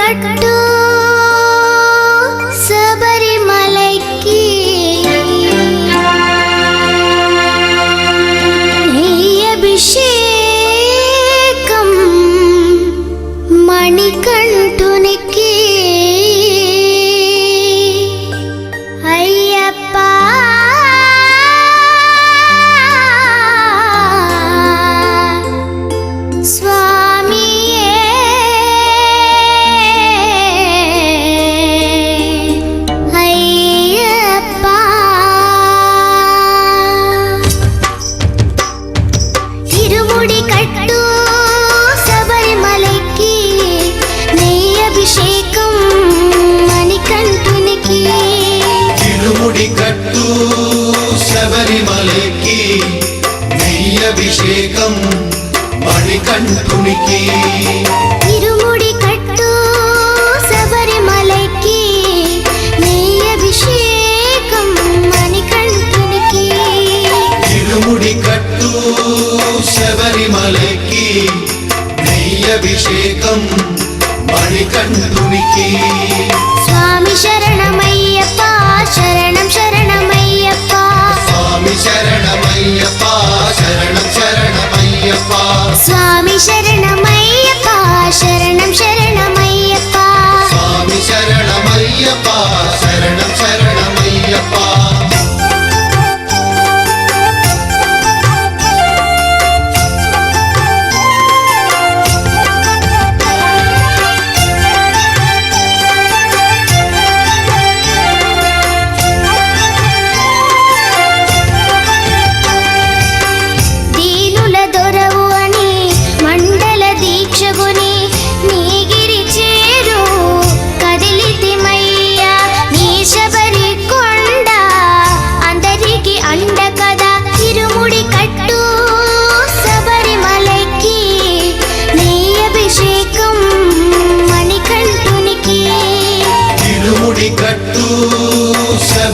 కట్టు శబరిమలైకి అభిషేకం మణికంఠునికి అయ్యప్ప శబరిమలకి నెయ్యభిషేకం మణికంఠునికి ఇరుముడి కట్టు శబరిమలకి నెయ్యభిషేకం మణికంఠునికి ఇరుముడి కట్టు శబరిమలకి నెయ్యభిషేకం మణికంఠునికి స్వామి శరణమయ్యప్ప శరణం శరణమయ్యప్ప స్వామి శరణమయ్యప్ప శరణం శరణమయ్యప్ప స్వామి శరణమయ్యప్ప శరణం శరణమయ్యప్ప స్వామి శరణమయ్యప్ప శరణం శరణమయ్యప్ప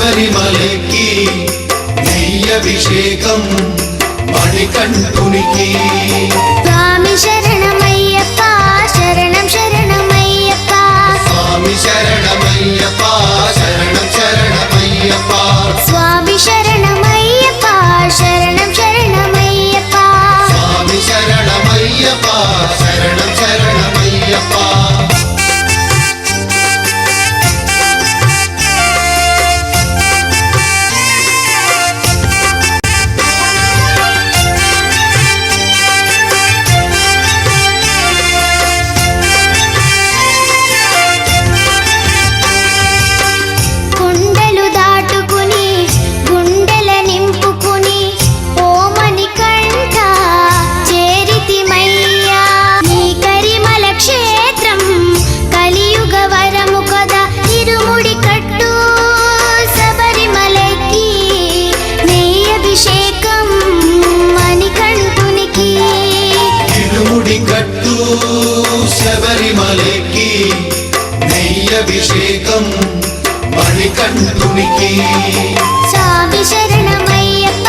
శబరిమలకి నెయ్యభిషేకం మణికంఠునికి స్వామి శరణమయ్యప్ప శరణం శరణమయ్యప్ప స్వామి శరణమయ్యప్ప శరణం శరణమయ్యప్ప స్వామి శరణమయ్యప్ప శరణం శరణమయ్యప్ప స్వామి శరణమయ్యప్ప శరణం శరణమయ్యప్ప శబరిమలకి నెయ్యభిషేకం మణికంఠునికి స్వామి శరణమయ్యప్ప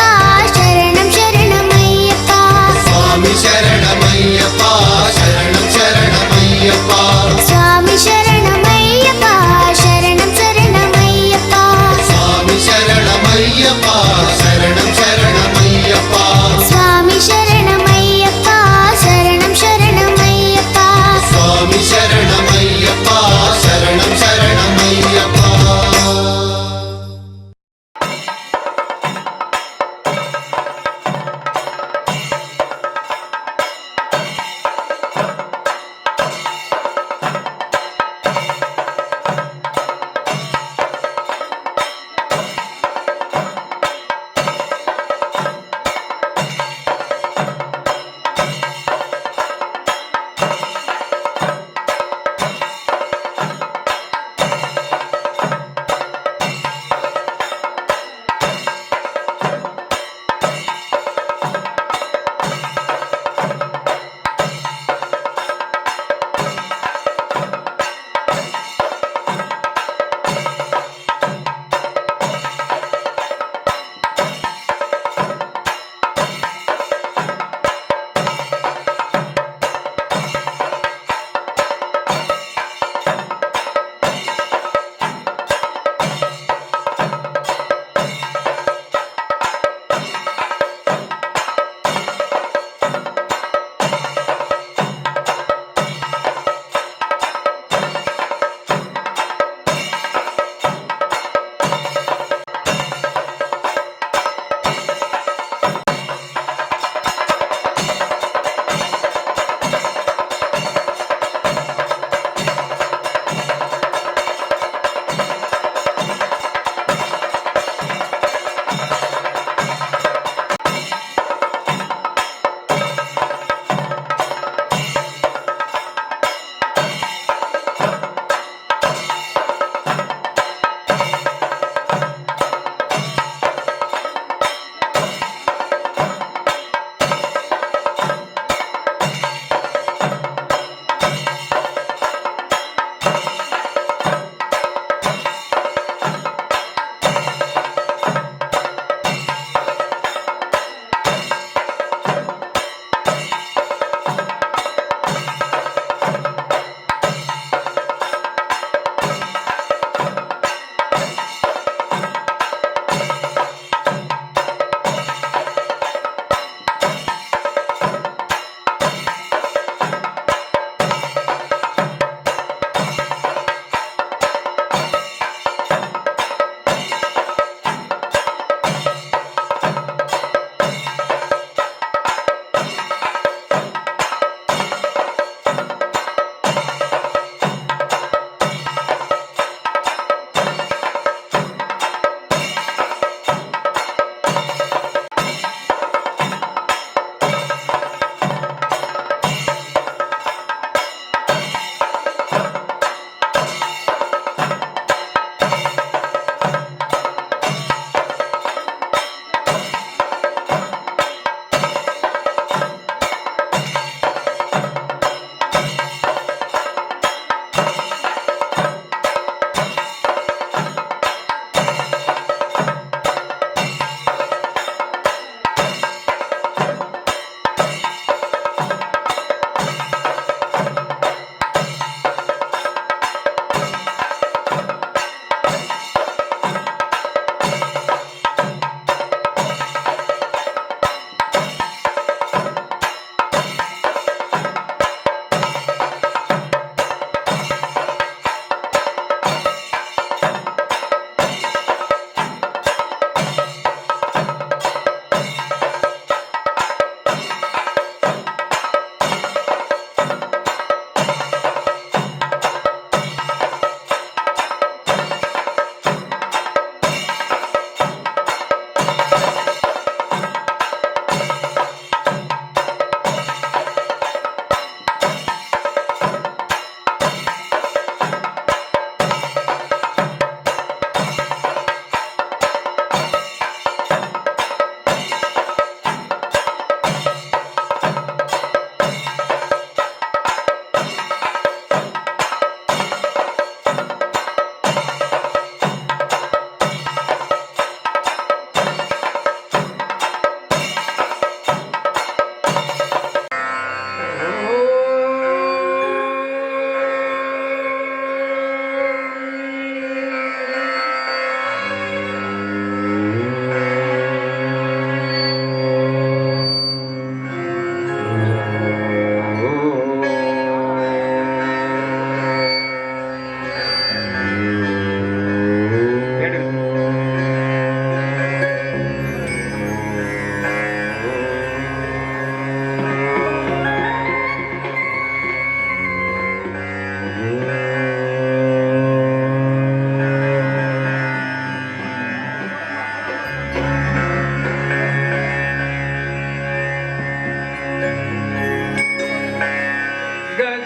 శరణం శరణమయ్యప్ప స్వామి శరణమయ్యప్ప శరణం శరణమయ్యప్ప స్వామి శరణమయ్యప్ప శరణం శరణమయ్యప్ప స్వామి శరణమయ్యప్ప శరణం శరణమయ్యప్ప స్వామి శరణమయ్యప్ప శరణం శరణమయ్యప్ప స్వామి శరణమయ్యప్ప శరణం శరణమయ్యప్ప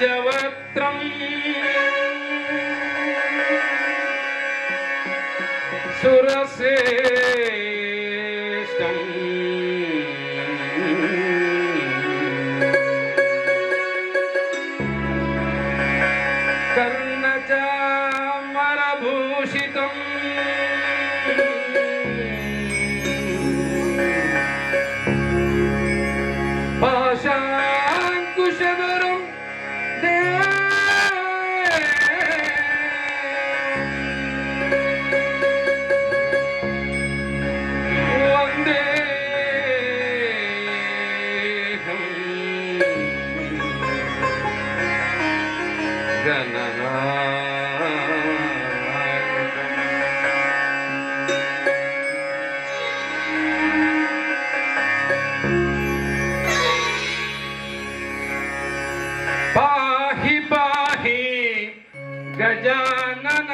పంచవక్త్రం సురశ్రేష్టం కర్ణచామరభూషితం పాశాంకుశధరం పాహి పాహి గజానన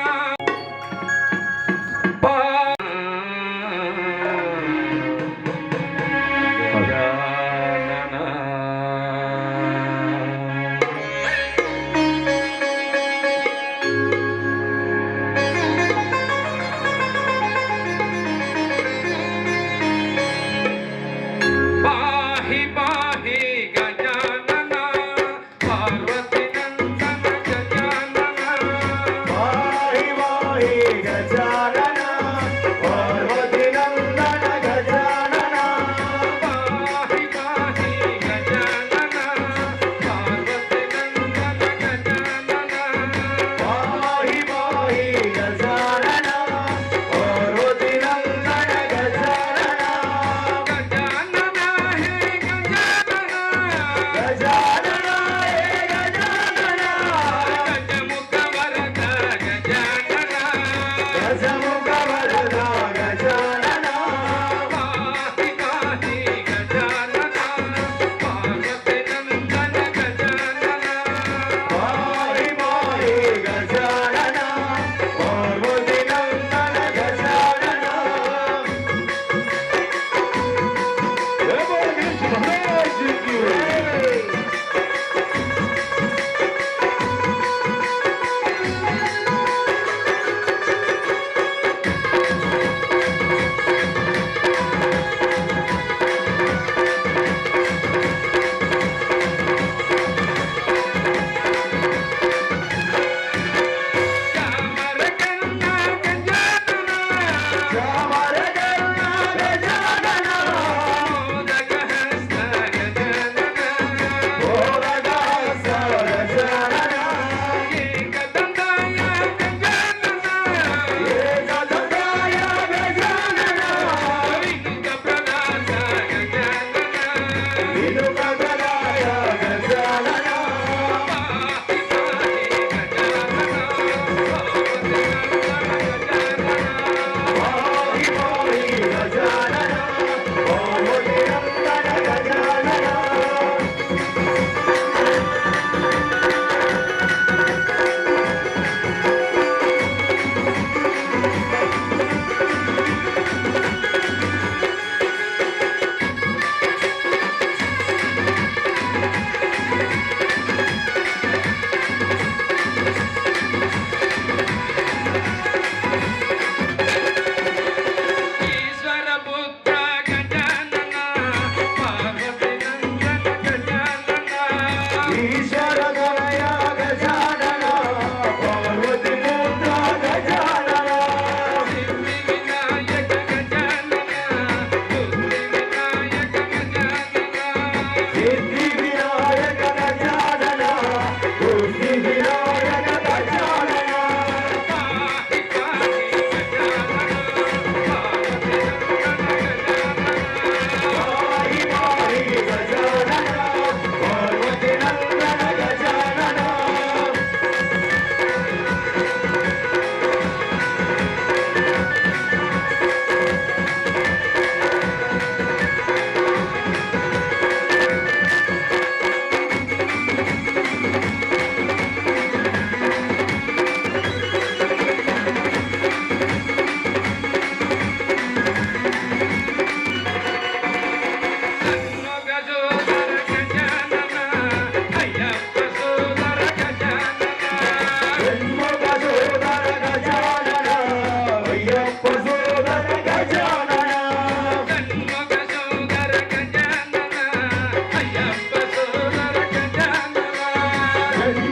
పాహి పాహి గజానన పార్వతి నందన గజానన వాహి వాహి గజానన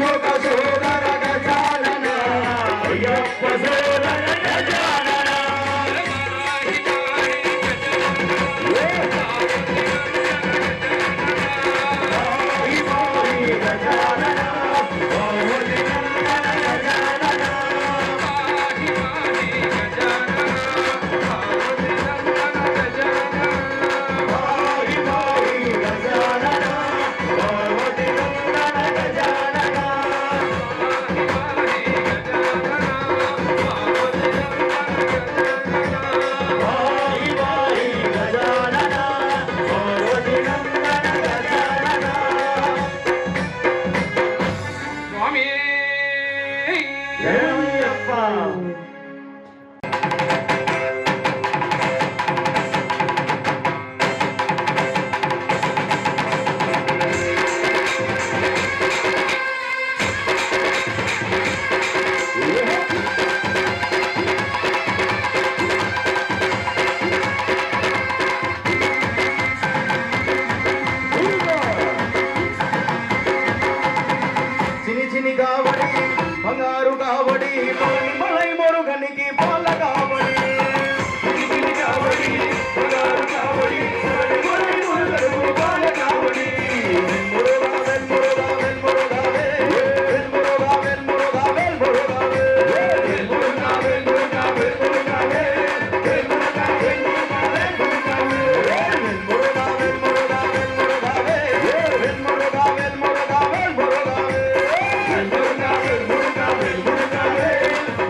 షణ్ముఖ సోదర గజానన అయ్యప్ప సోదర గజానన మాహి మాహి గజానన పార్వతి నందన గజానన మాహి మాహి గజానన పార్వతి నందన గజానన మాహి మాహి గజానన పార్వతి నందన గజానన స్వామి జయమయ్యప్ప చిని చిని కావడి బంగారు కావడి మలై మొరుగనికి పాల కావడి చిని చిని కావడి బంగారు కావడి మలై మొరుగనికి పాల కావడి వెల్మురుగా వెల్మురుగా వెల్మురుగావే వెల్మురుగా వెల్మురుగా వెల్మురుగావే వెల్మురుగా వెల్మురుగా వెల్మురుగావే వెల్మురుగా వెల్మురుగా వెల్మురుగావే వెల్మురుగా వెల్మురుగా వెల్మురుగావే వెల్మురుగా వెల్మురుగా వెల్మురుగావే వెల్మురుగా వెల్మురుగా వెల్మురుగావే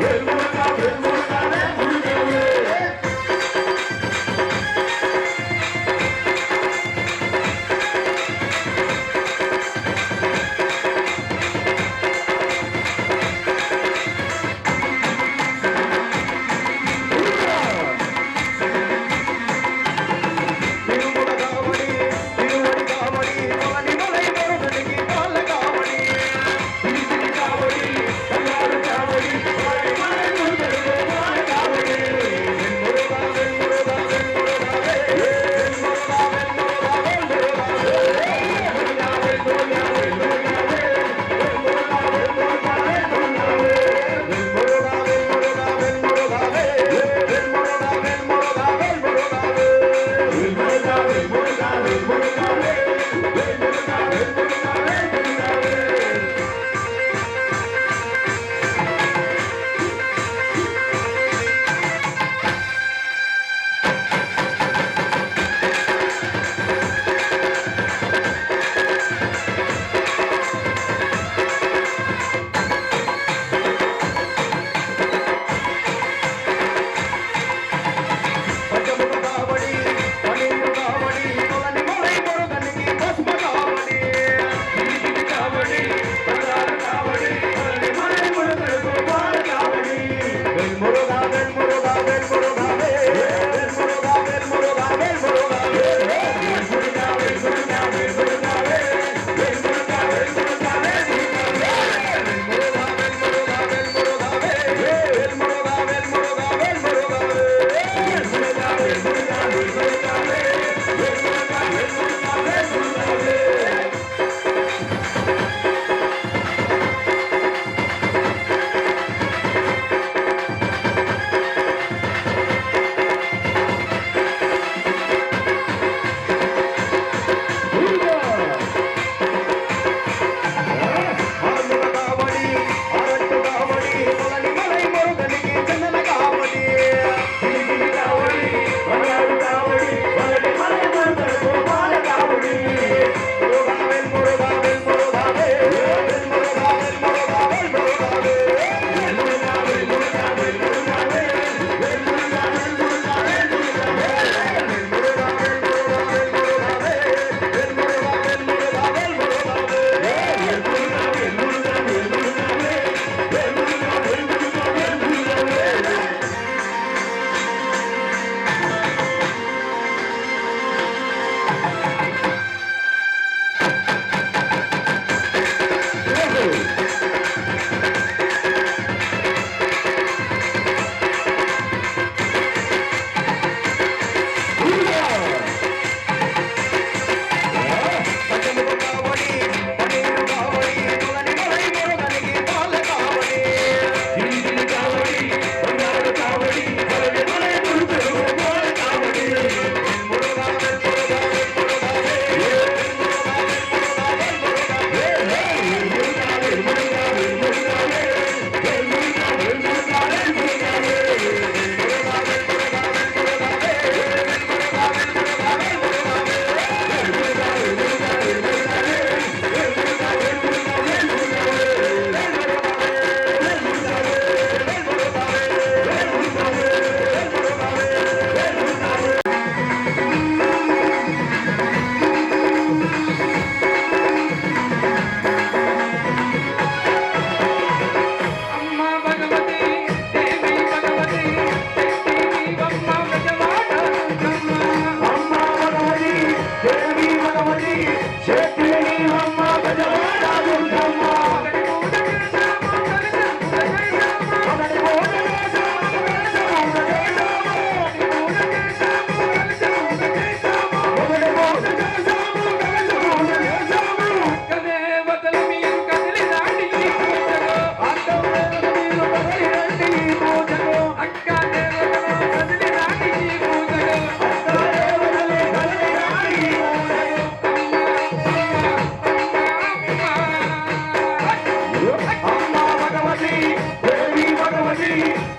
వెల్మురుగా వెల్మురుగా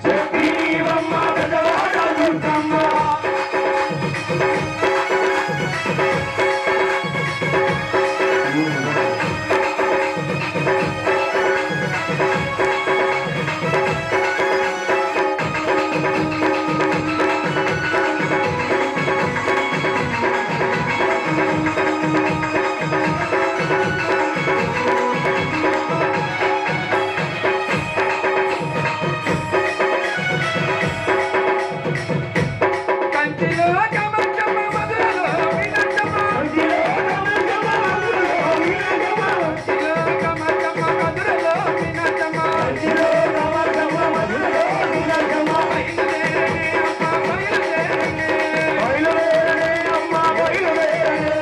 శక్తి నీవమ్మ పెద్దవాడ దుర్గమ్మ కంచిలో కమచమ్మ మధురలో మీనాక్షమ్మ కంచిలో కమచమ్మ మధురలో మీనాక్షమ్మ బయలుదేరే అమ్మ బయలుదేరే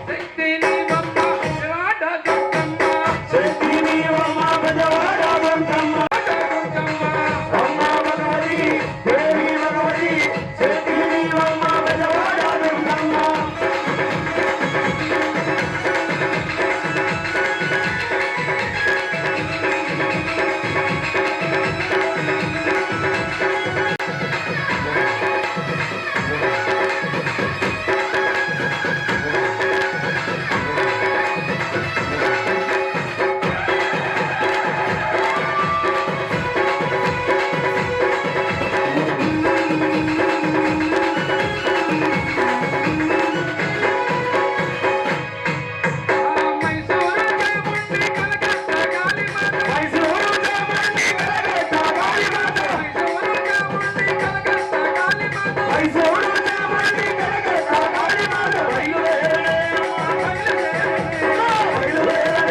శక్తి నీవమ్మ పెద్దవాడ దుర్గమ్మ శక్తి నీవమ్మ పెద్దవాడ దుర్గమ్మ దుర్గమ్మ అమ్మ భగవతి దేవి భగవతి శక్తి నీవమ్మ పెద్దవాడ దుర్గమ్మ మైసూరు చాముండి కలకత్తా కాళీమాత మైసూరు చాముండి కలకత్తా కాళీమాత మైసూరు చాముండి కలకత్తా కాళీమాత మైసూరు చాముండి కలకత్తా కాళీమాత బయలుదేరే అమ్మ బయలుదేరే అమ్మ బయలుదేరే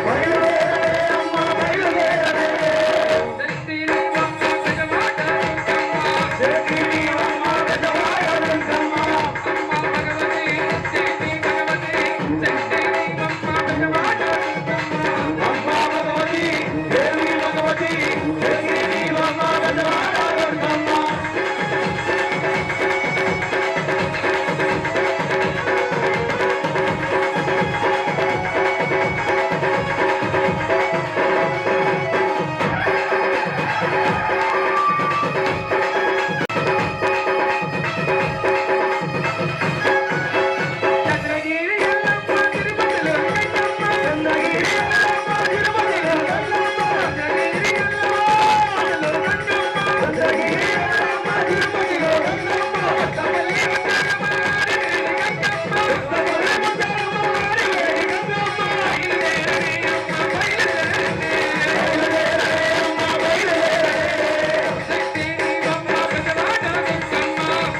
బయలుదేరే అమ్మ బయలుదేరే శక్తి నీవమ్మ పెద్దవాడ దుర్గమ్మ అమ్మ భగవతి దేవి భగవతి శక్తి నీవమ్మ పెద్దవాడ దుర్గమ్మ చంద్రగిరి ఎల్లమ్మ తిరుపతిలో ఎల్లమ్మ చంద్రగిరి ఎల్లమ్మ తిరుపతిలో ఎల్లమ్మ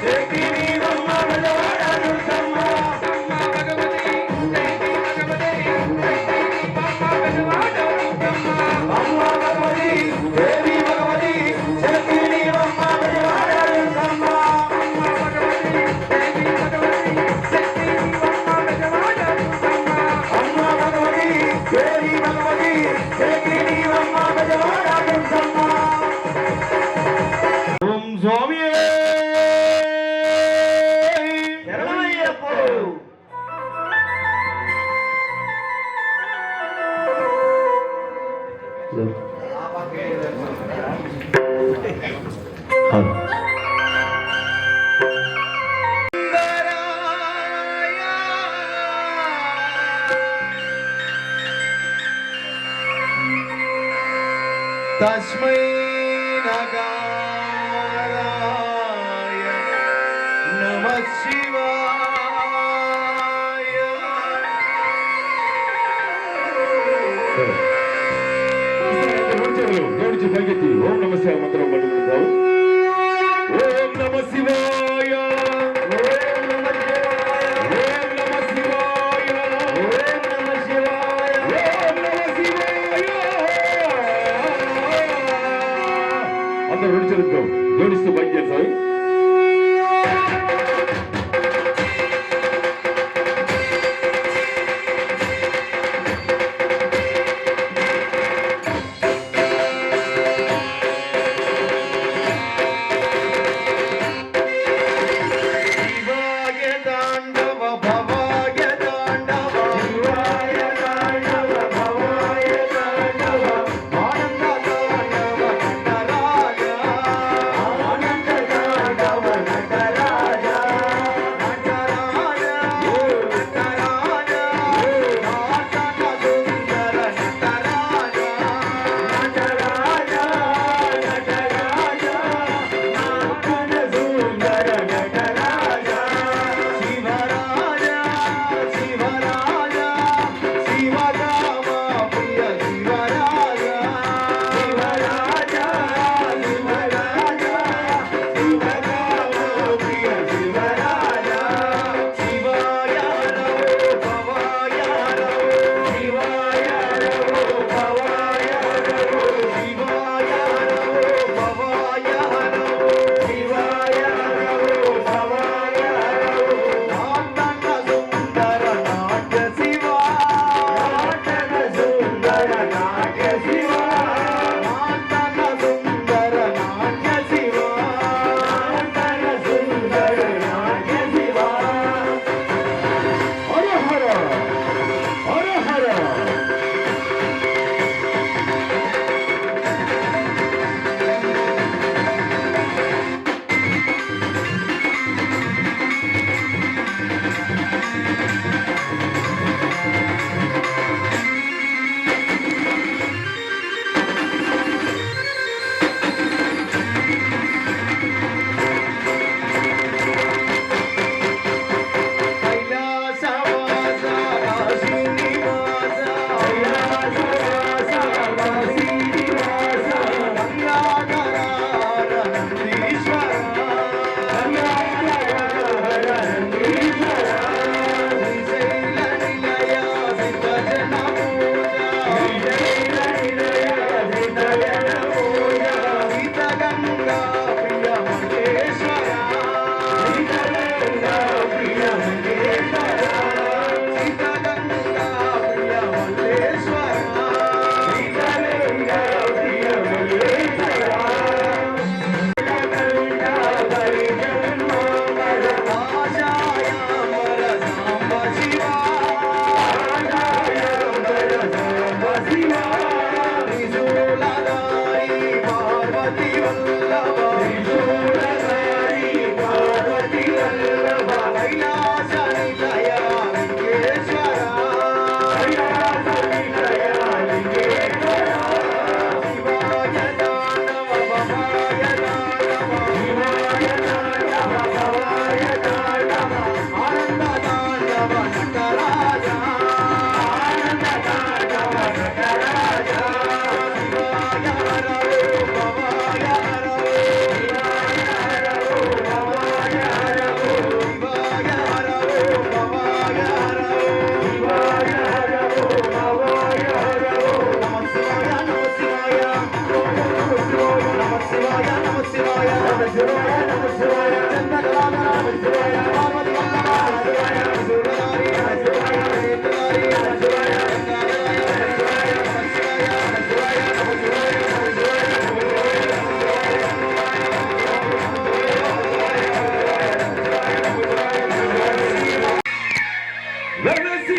శక్తి నీవమ్మ పెద్దవాడ దుర్గమ్మ అమ్మ భగవతి దేవి భగవతి శక్తి నీవమ్మ పెద్దవాడ దుర్గమ్మ అమ్మ భగవతి దేవి భగవతి శక్తి నీవమ్మ పెద్దవాడ దుర్గమ్మ ఓం స్వామి శరణమయ్యప్ప తస్మై నగారాయ నమః శివాయ జోడించి పైకెత్తి ఓం నమ శివాయ మంత్రం పట్టుకుంటావు ఓం నమ శివాయ ఓం నమః శివాయ ఓం నమ శివాయ ఓం నమః శివాయ ఓం నమ శివాయ అందరూ రెండు చేతులతో జోడిస్తూ పైకి చేస్తాయి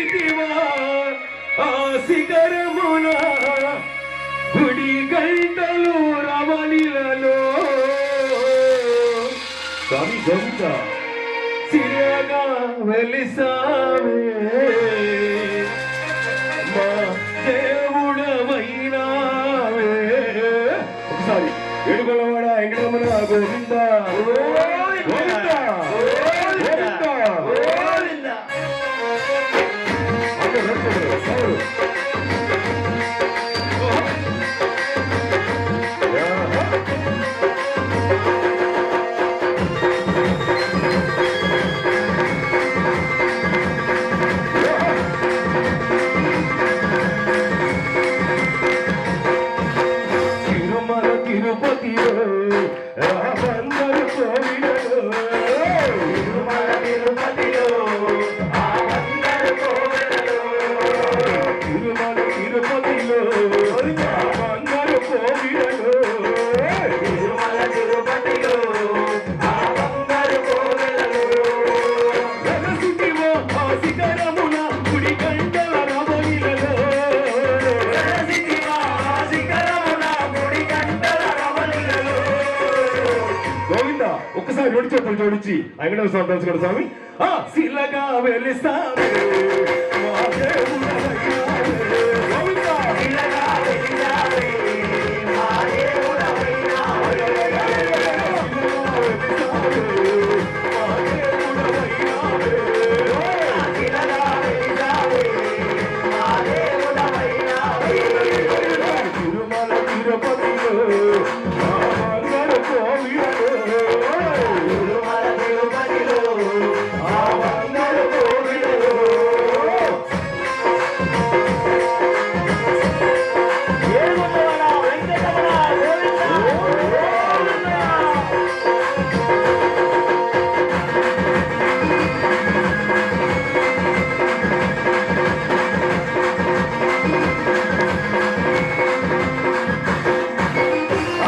వెలసితివా ఆ శిఖరమున గుడి గంటలు రవళిలలో స్వామి గోవింద చిరగా వెలిసావే మా దేవుడవైనావే. ఒకసారి ఏడుకొలవాడ వెంకటరమణ గోవింద గోవింద గోవింద. అందరూ నడుచుకోండి, సౌరు. తిరుమల తిరుపతిలో రామందరు కోవిలలో తిరుమల తిరుపతిలో రామందరు కోవిలలో తిరుమల తిరుపతిలో రామందరు కోవిలలో తిరుమల తిరుపతిలో రామందరు కోవిలలో వెలసితివో ఆ శిఖరమున గుడి గంటల రవళిలలో వెలసితివో ఆ శిఖరమున గుడి గంటల రవళిలలో. గోవింద ఒక్కసారి రెండు చేతులు జోడించి వెంకటేశ్వర స్వామి తలుచుకోండి స్వామి. ఆ శిలగా వెలిసావే మా దేవుడవైనావే. గోవింద శిలగా వెలిసావే మా దేవుడవైనావే. శిలగా వెలిసావే మా దేవుడవైనావే. శిలగా వెలిసావే మా దేవుడవైనావే. తిరుమల తిరుపతిలో రామందరు కోవిలలో తిరుమల తిరుపతిలో రామందరు కోవిలలో. ఏడుకొండల వెంకటరమణ గోవింద గోవింద.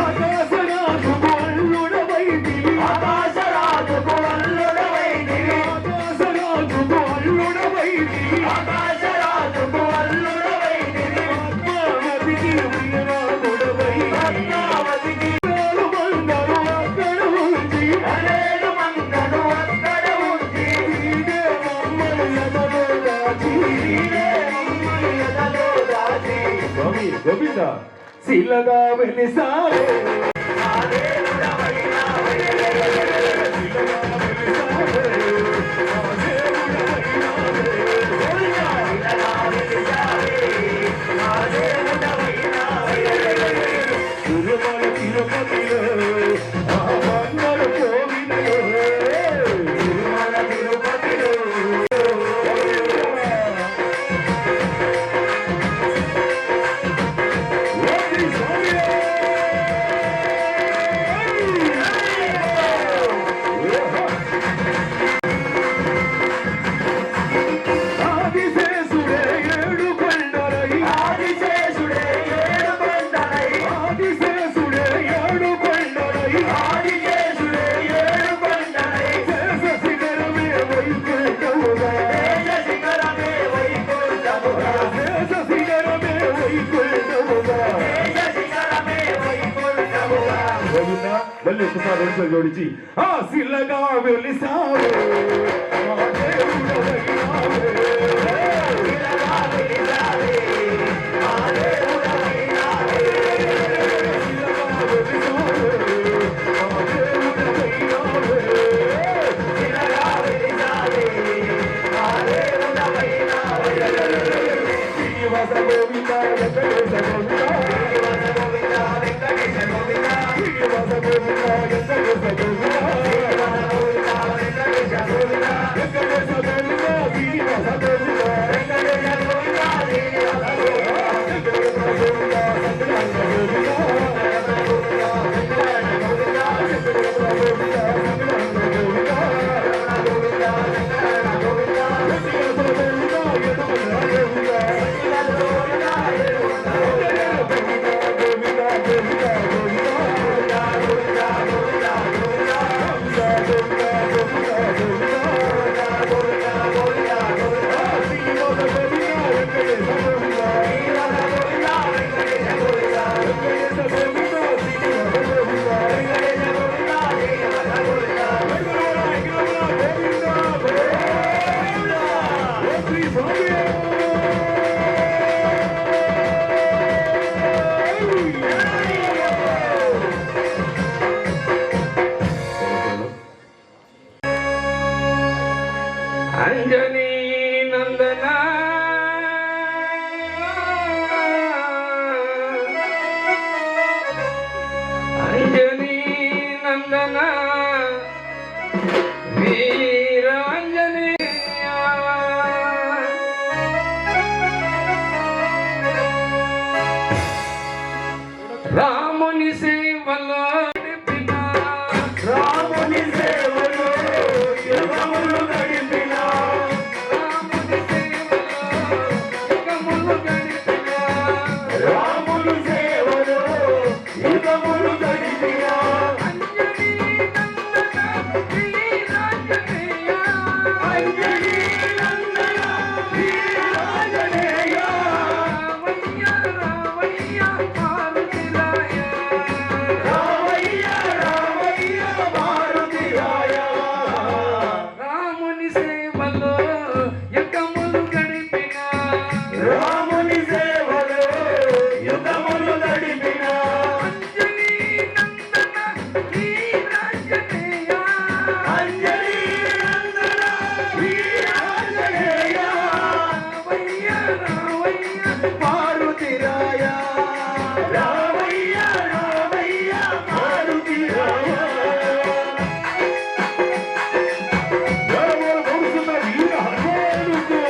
ఆకాశరాజుకు అల్లుడవైతివి ఆకాశరాజుకు అల్లుడవైతివి ఆకాశరాజుకు అల్లుడవైతివి ఆకాశరాజుకు అల్లుడవైతివి పద్మావతికి ప్రియరాముడవైతివి పద్మావతికి అనేలు మంగళు అక్కడ ఉంచి అనేలు మంగళు అక్కడ ఉంచి నీదే మమ్మల్ని ఎదలో దాచి నీదే మమ్మల్ని ఎదలో దాచి. స్వామి గోవింద శిలగా వెలిసావే మా దేవుడవైనావే. శిలగా వెలిసావే మా దేవుడవైనావే. గోవింద శిలగా వెలిసావే మా దేవుడవైనావే. తిరుమల తిరుపతిలో రామందరు కోవిలలో తిరుమల తిరుపతిలో. ఓరి స్వామి ఆదిశేషుడే ఏడు కొండలై ఆదిశేషుడే ఏడు కొండలై ఆదిశేషుడే ఏడు కొండలై ఆదిశేషుడే ఏడు కొండలై శేష శిఖరమే వైకుంఠముగా శేష శిఖరమే వైకుంఠముగా శేష శిఖరమే వైకుంఠముగా శేష శిఖరమే వైకుంఠముగా. గోవింద మళ్ళీ ఒకసారి రెండు జోడించి ఆ శిలగా వెలిసావే మా దేవుడవైనావే. శిలగా వెలిసావే మా దేవుడవైనావే. శిలగా వెలిసావే మా దేవుడవైనావే. శిలగా వెలిసావే మా దేవుడవైనావే. శ్రీనివాస గోవింద వెంకటేశ గోవింద శ్రీనివాస గోవింద వెంకటేశ గోవింద శ్రీనివాస గోవింద వెంకటేశ గోవింద శ్రీనివాస గోవింద వెంకటేశ గోవింద వెంకటేశ గోవింద శ్రీనివాస గోవింద వెంకటేశ గోవింద శ్రీనివాస గోవింద వెంకటేశ గోవింద సంకటాన గోవింద వెంకటేశ గోవింద సంకటాన గోవింద వెంకటేశ గోవింద సంకటాన గోవింద గోవింద సంకటాన గోవింద వెంకటేశ గోవింద యదవన గోవింద వెంకటేశ గోవింద యదవన గోవింద నందన అంజనీ నందన వీరాంజనేయ రాముని సేవలో నడిపిన రాముని సేవలో యుగములు గడిపిన రాముని సేవలో యుగములు గడిపిన రాముని సేవలో యుగములు గడిపిన అంజనీ నందన వీరాంజనేయ అంజనీ నందన వీరాంజనేయ రామయ్య రామయ్య మారుతిరాయ రామయ్య రామయ్య మారుతిరాయ రాముని సేవలో యుగములు గడిపిన రాముని సేవలో యుగములు గడిపిన అంజనీ నందన వీరాంజనేయ అంజనీ నందన వీరాంజనేయ రామయ్య రామయ్య మారుతిరాయ రామయ్య రామయ్య మారుతిరాయ జరగబోతున్న వీర హనుమానుడికి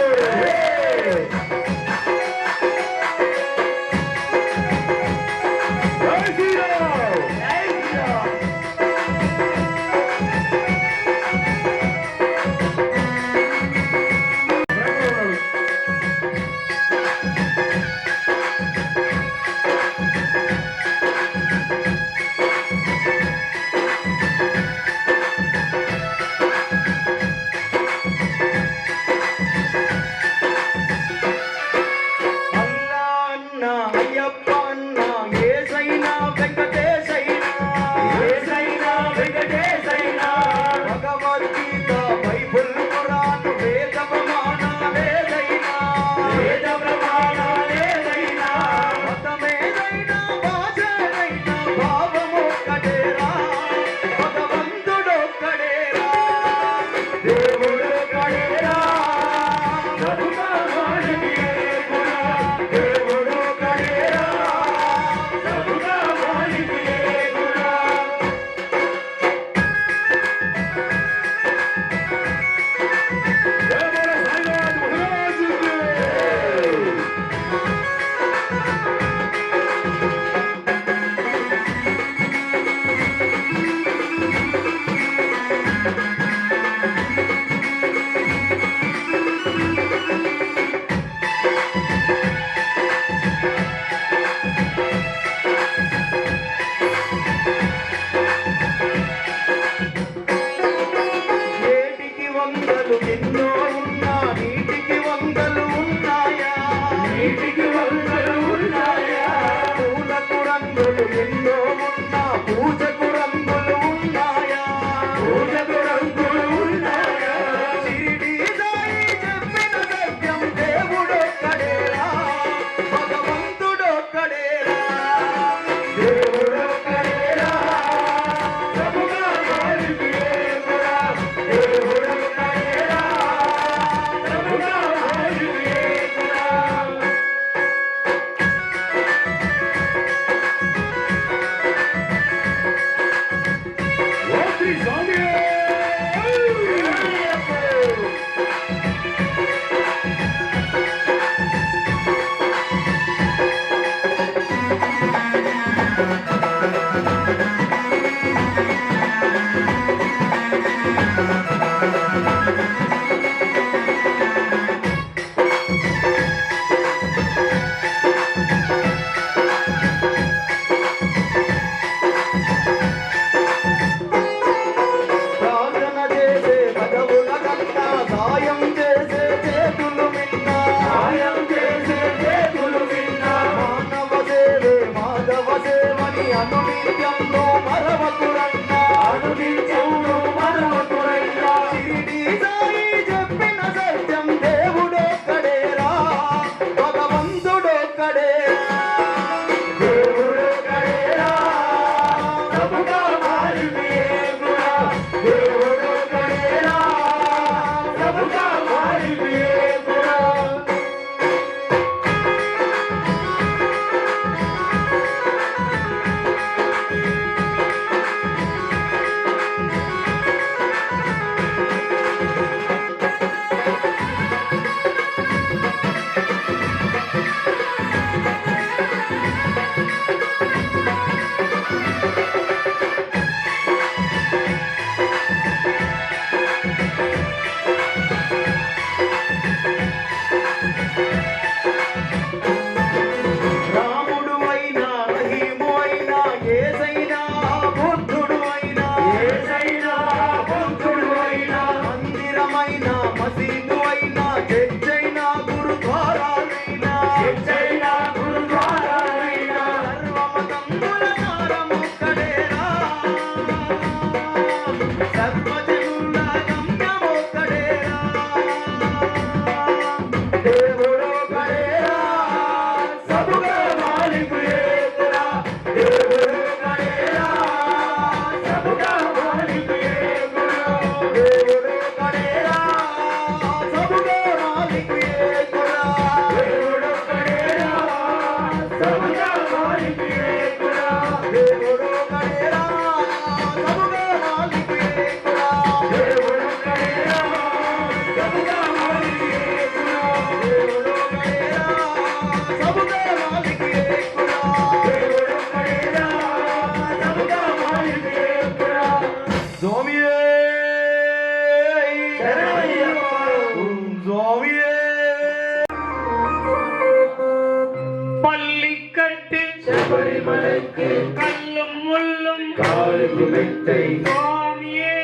விளக்கு கல்லும் முள்ளும் காலுக்கு மெத்தை சுவாமியே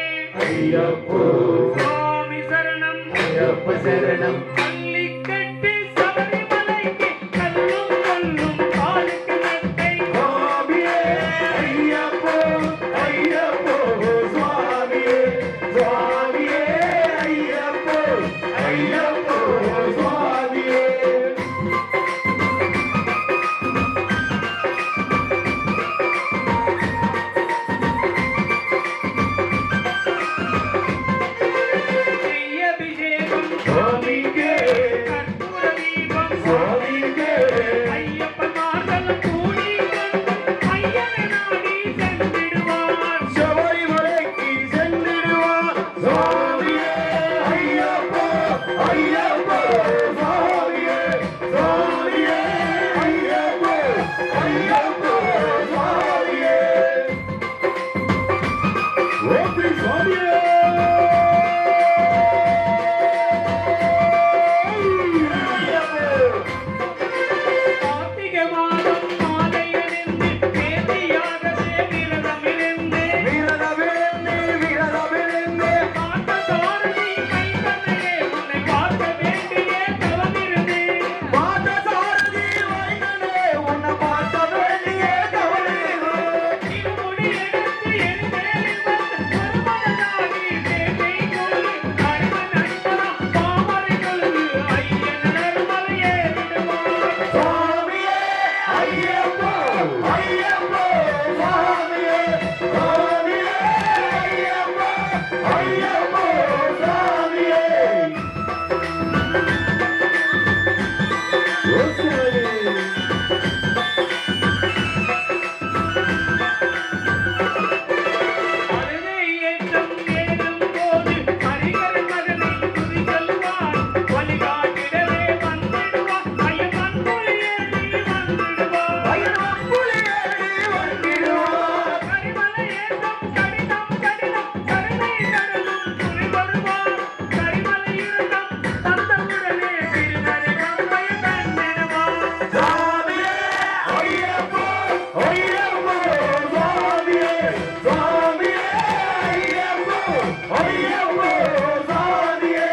ஐயப்போ சுவாமி சரணம் ஐயப்ப சரணம் பள்ளி கட்டி சபரிமலைக்கு கல்லும் முள்ளும் காலுக்கு மெத்தை சுவாமியே ஐயப்போ ஐயப்போ சுவாமியே சுவாமியே ஐயப்போ ஐயப்போ சுவாமியே நெய் அபிஷேகம் சுவாமிக்கே கற்பூர தீபம் சுவாமிக்கே ஐயப்பன்மார்கள் கூடி ஐயனை நாடி சென்றிடுவார் சபரிமலைக்கு சென்றிடுவார் சுவாமியே ஐயப்போ ஐயப்போ சுவாமியே சுவாமியே ஐயப்போ ஐயப்போ சுவாமியே ஓம் சுவாமியே கார்த்திகை மாதம் மாலை அணிந்து நேர்த்தியாகவே விரதமிருந்து வீரதவிழந்து வீரதவிழந்து பார்த்தசாரதி கைத்தன்னையே உன்னை பார்க்க வேண்டியே தவமிருந்து பாதசாரதி வைகனே உன்னை பார்க்க வேண்டிய கவலையோ இருமுடி எடுத்து என் மேலில் வந்து ஒருமனதாகி தேவை கொள்ளு அடிமன் அடிப்பதா பாமரை கொள்ளு ஐயன் நர்மலையே விடுவார் சுவாமியே ஐயப்போ ஐயப்போ சுவாமியே சுவாமியே ஐயப்போ ஐயப்போ சுவாமியே அழுதை ஏற்றம் ஏறும் போது ஹரிகரன் மகனை துதி சொல்வார் வழிகாட்டிடவே வந்திடுவார் ஐயப்பன் புலியேறி வந்திடுவார் ஐயப்புலியேறி வந்திடுவார் கரிமலை ஏற்றம் கடினம் கடினம் கருணை கடலும் துணை வருவார் கரிமலை இருந்தம் தந்தவுடனே திருநரை கம்பை கண்ணிடுவார் சுவாமியே ஐயப்போ ஐயப்போ சுவாமியே சுவாமியே ஐயப்போ ஐயப்போ சுவாமியே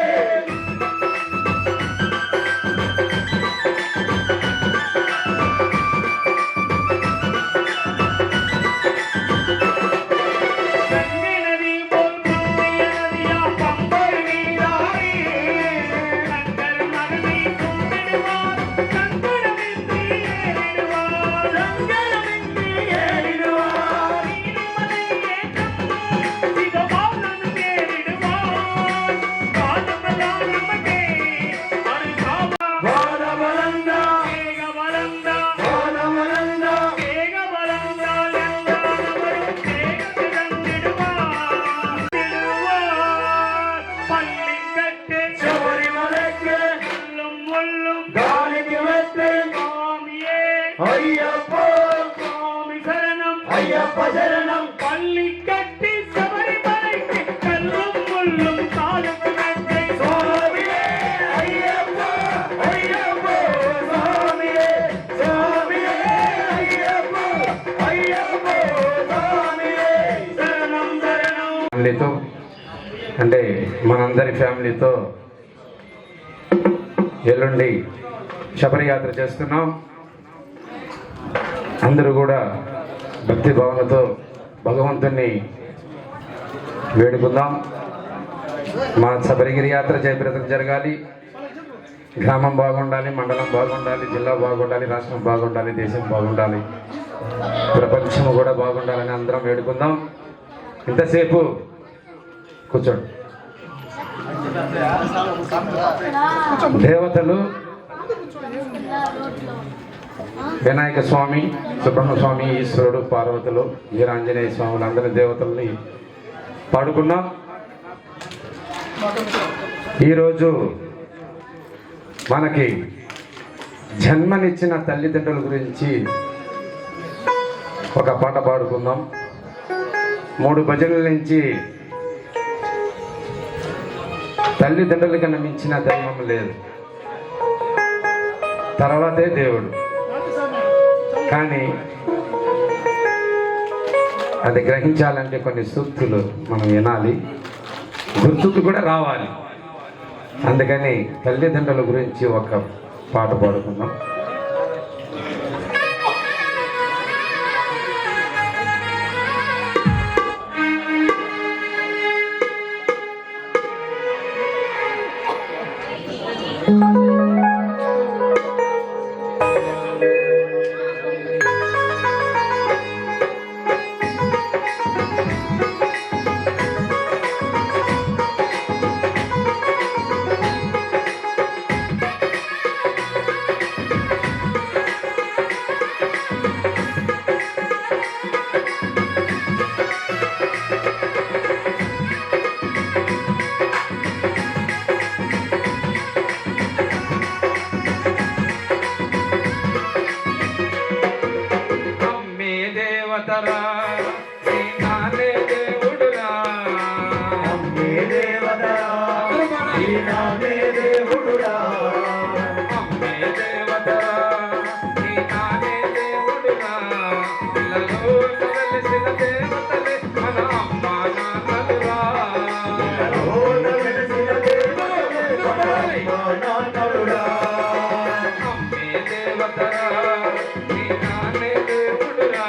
கங்கை நதி போல் புண்ணிய நதியா பம்பை நீராடி கங்கர் மகனை கும்பிடுவார் கங்குடமின்றி ஏறிடுவார் சங்கரமின்றி ஏறிடுவார் நீலிமலை ஏற்றம் சிவபாலன் ஏறிடுவார் காலமெல்லாம் நமக்கே அருகாவா வானவலந்தா ஏகவலந்தா வானவலந்தா ஏகவலந்தால் எல்லானவரும் ஏகத்திறந்திடுவார் பள்ளிக்கட்டு சபரிமலைக்கு சொல்லும் முள்ளும் காலிக்கு வெட்டு சுவாமியே ஐயப்போ சுவாமி சரணம் ஐயப்ப சரணம் பள்ளி கட்டி சபரிமலைக்கு கல்லும் முள்ளும் காலுக்கு மெத்தை சுவாமியே ஐயப்போ ஐயப்போ சுவாமியே சுவாமியே ஐயப்போ ஐயப்போ சுவாமியே சரணம் சரணம் ఫ్యామిలీతో అంటే మనందరి ఫ్యామిలీతో ఎల్లుండి శబరియాత్ర చేస్తున్నాం. అందరూ కూడా భక్తి భావనతో భగవంతుణ్ణి వేడుకుందాం. మా శబరిగిరి యాత్ర జయప్రదం జరగాలి. గ్రామం బాగుండాలి, మండలం బాగుండాలి, జిల్లా బాగుండాలి, రాష్ట్రం బాగుండాలి, దేశం బాగుండాలి, ప్రపంచం కూడా బాగుండాలని అందరం వేడుకుందాం. ఇంతసేపు కూర్చోండి. దేవతలు వినాయక స్వామి, సుబ్రహ్మణ్య స్వామి, ఈశ్వరుడు, పార్వతులు, వీరాంజనేయ స్వాములు అందరి దేవతల్ని పాడుకున్నాం. ఈరోజు మనకి జన్మనిచ్చిన తల్లిదండ్రుల గురించి ఒక పాట పాడుకుందాం. 3 భజనల నుంచి తల్లిదండ్రుల కన్నా మించిన దైవం లేదు, తర్వాతే దేవుడు. కానీ అది గ్రహించాలంటే కొన్ని సూక్తులు మనం వినాలి, గుర్తుకు కూడా రావాలి. అందుకని తల్లిదండ్రుల గురించి ఒక పాట పాడుకుందాం. దేవతరా నీ నానే దేవుడురా, అమ్మే దేవతరా నీ నానే దేవుడురా, అమ్మే దేవతరా నీ నానే దేవుడురా. ఇళ్ళలో వెలిసిన దేవతలే మన అమ్మ నాన్నలురా, ఇళ్ళలో వెలిసిన దేవతలే మన అమ్మ నాన్నలురా. అమ్మే దేవతరా నీ నానే దేవుడురా,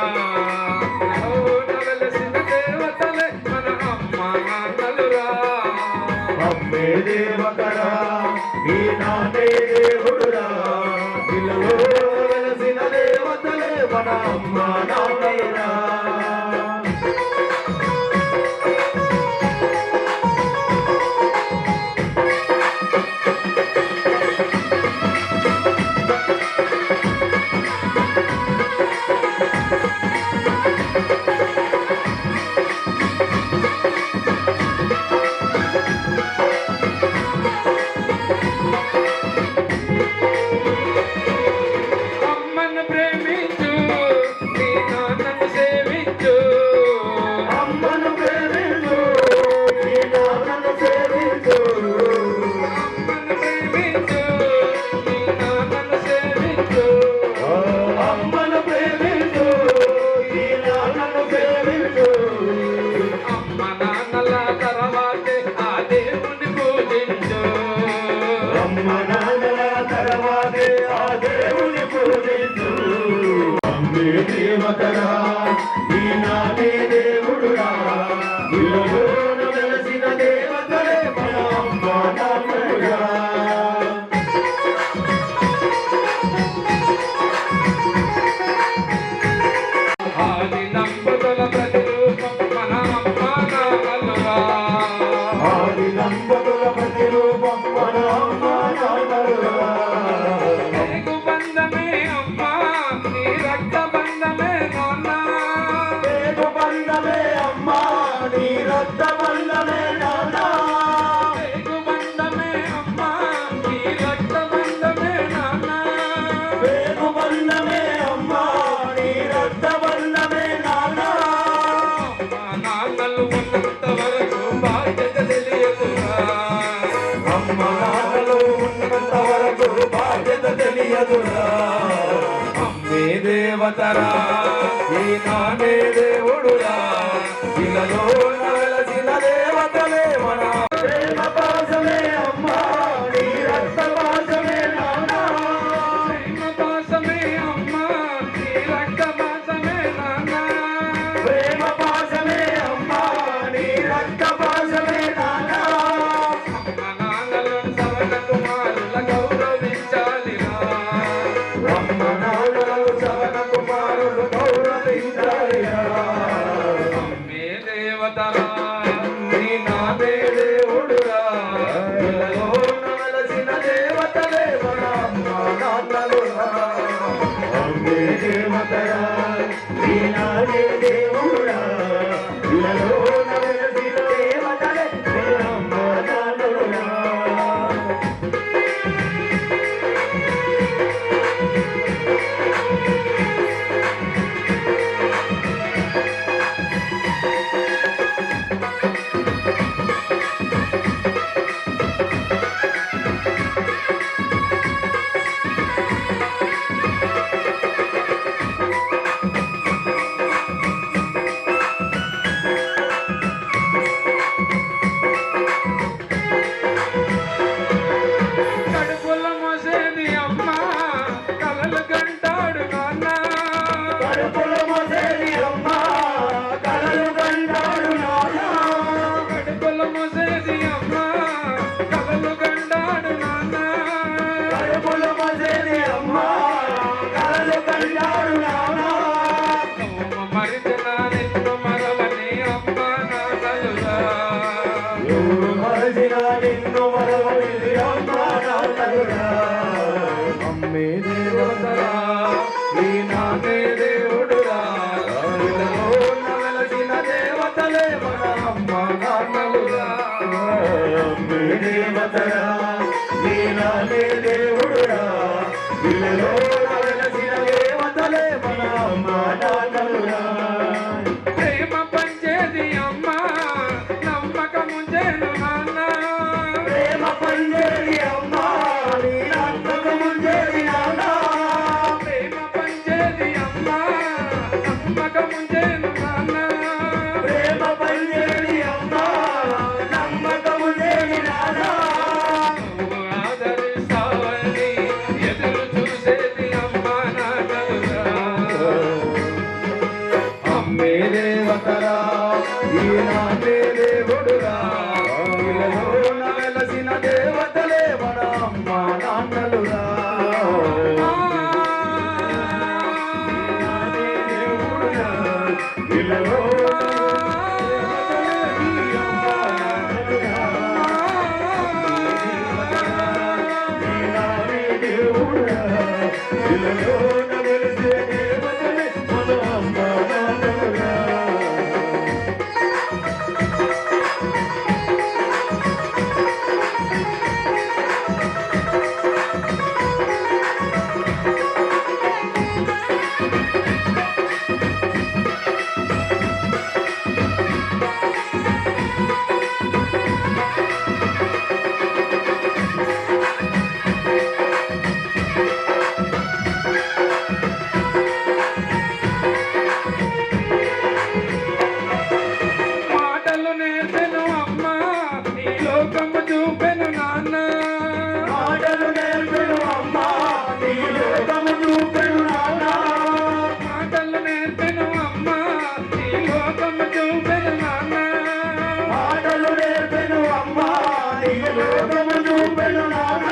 ఇళ్ళలో వెలిసిన దేవతలే మన అమ్మ నాన్నలురా. అమ్మే దేవతరా ఈ నానే దేవుడురా, ఇళ్ళలో వెలసిన దేవతలే మన అమ్మ నాన్నలురా. అమ్మను ప్రేమించు నీ నాన్నను సేవించు, అమ్మను ప్రేమించు ఈ నాన్నను సేవించు, అమ్మను ప్రేమించు నీ నాన్నను సేవించు. అమ్మను ప్రేమించు ఈ నాన్నను సేవించు. అమ్మ నాన్నల తర్వాతే ఆ దేవుని పూజించు, అమ్మ నాన్నల తర్వాతే ఆ దేవుని పూజించు. అమ్మే దేవతరా ఈ నానే దేవుడురా, ఇళ్ళలోన వెలసిన దేవతలే మన అమ్మ నాన్నలురా. ఆది దంపతుల ప్రతిరూపం మన అమ్మ నాన్నలురా. ఆది దంపతుల ప్రతిరూపం మన అమ్మ నాన్నలురా. నీకు బంధమే అమ్మ నీ రక్త బంధమే నాన్న, పేగు బంధమే అమ్మ నీ రక్త బంధమే నాన్న, నీకు బంధమే అమ్మ నీ రక్త బంధమే నాన్న. పేగు బంధమే అమ్మ నీ రక్త బంధమే నాన్న. అమ్మ నాన్నలు ఉన్నంత వరకు బాధ్యత తెలియదురా, అమ్మ నాన్నలు ఉన్నంత వరకు బాధ్యత తెలియదురా. అమ్మే దేవతరా ఈ నానే దేవుడురా, ఇళ్ళలో వెలసిన దేవతలే మన ప్రేమ పాశమే అమ్మ నీ రక్త పాశమే నాన్న, ప్రేమ పాశమే అమ్మ నీ రక్త పాశమే నాన్న. ప్రేమ పాశమే అమ్మ నీ రక్త పాశమే నాన్న. అమ్మ నాన్నలను సవన కుమారుల గౌరవించాలిరా, అమ్మ నాన్నలు సవన కుమారుల స్వామి దేవతరా నీ నామే దేవుడురా వెలసిన దేవతలే మన అమ్మ నాన్నలురా మీ దేవతరా నీ నామే దేవుడురా ఇలలో వెలసిన దేవతలే మన అమ్మ నాన్నలురా ప్రేమ పంచేది అమ్మ నమ్మకముంచేను నాన్న ప్రేమ పంచేది అమ్మ నీ నమ్మకముంచేది నాన్న ప్రేమ పంచేది అమ్మ నమ్మకముంచేను నాన్న ప్రేమ పంచేది అమ్మ నమ్మకముంచేది నాన్న నువ్వు ఆదరిస్తావని ఎదురు చూసేది అమ్మ నాన్నలురా అమ్మే దేవతరా ఈ నామే దేవుడురా ఇలలోన వెలసిన దేవతలే మన అమ్మ నాన్నలురా నామే దేవుడురా ఇలలోన వెలిసే దేవతలే మన అమ్మ నాన్నలురా మాటలు నేర్పెను అమ్మ నీ లోకము చూపెను నాన్న మాటలు నేర్పెను అమ్మ నీ లోకము చూపెను నాన్న మాటలు నేర్పెను అమ్మ నీ లోకము చూపెను నాన్న మాటలు నేర్పెను అమ్మ నీ లోకము చూపెను నాన్న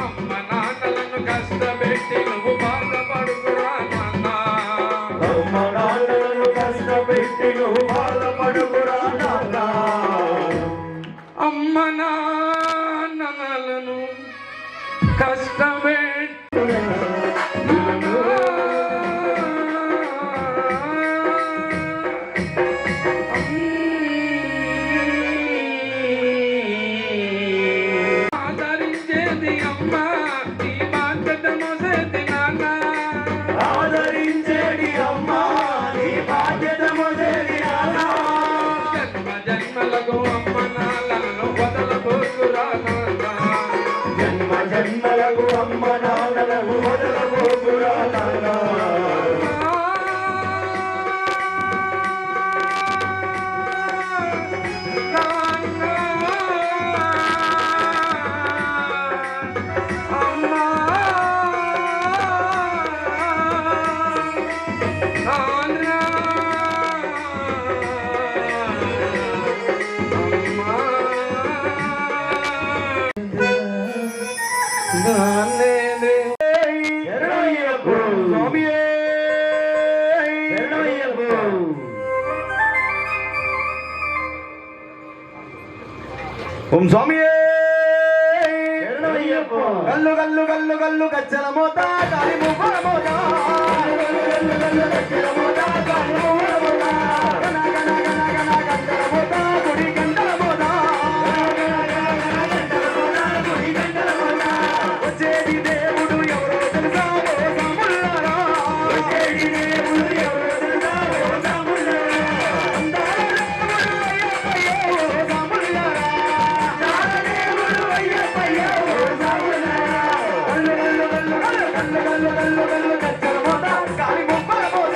అమ్మ నాన్నలను కష్టపెట్టి నువ్వు బాధపడుకురా నాన్న అమ్మ నాన్నలను కష్టపెట్టి నువ్వు బాధపడుకురా నాన్న అమ్మ నాన్నలను కష్టపెట్టి ఆదరించేది అమ్మ నీ బాధ్యత మోసేది నాన్న ఆదరించేది అమ్మ నీ బాధ్యత మొదటి నాన్న జన్మ జన్మలకు అమ్మ నాన్నలను వదలబోకురా నాన్న జన్మ జన్మలకు అమ్మ నాన్నలకు వదలబోకురా నాన్న శరణయ్యప్ప స్వామియే శరణయ్యప్ప ఓం స్వామియే శరణయ్యప్ప గల్లు గల్లు గల్లు గల్లు గజ్జల మోత కాలి మువ్వల మోత గల్లు గల్లు గల్లు గజ్జల మోత కాలి మువ్వల మోత గన గన గన గన గంటల మోత గుడి గంటల మోత గన గన గన గంటల మోత గుడి గంటల మోత వచ్చేది దేవుడు ఎవరో తెలుసా ఓ సాముల్లారా వచ్చేది దేవుడు ఎవరో తెలుసా ఓ సాముల్లారా అందాల దేవుడు అయ్యప్పయ్యో ఓ సాముల్లారా అందాల దేవుడు అయ్యప్పయ్యో ఓ సాముల్లారా గల్లు గల్లు గల్లు గల్లు గల్లు గల్లు గల్లు గల్లు గజ్జల మోత కాలి మువ్వల మోత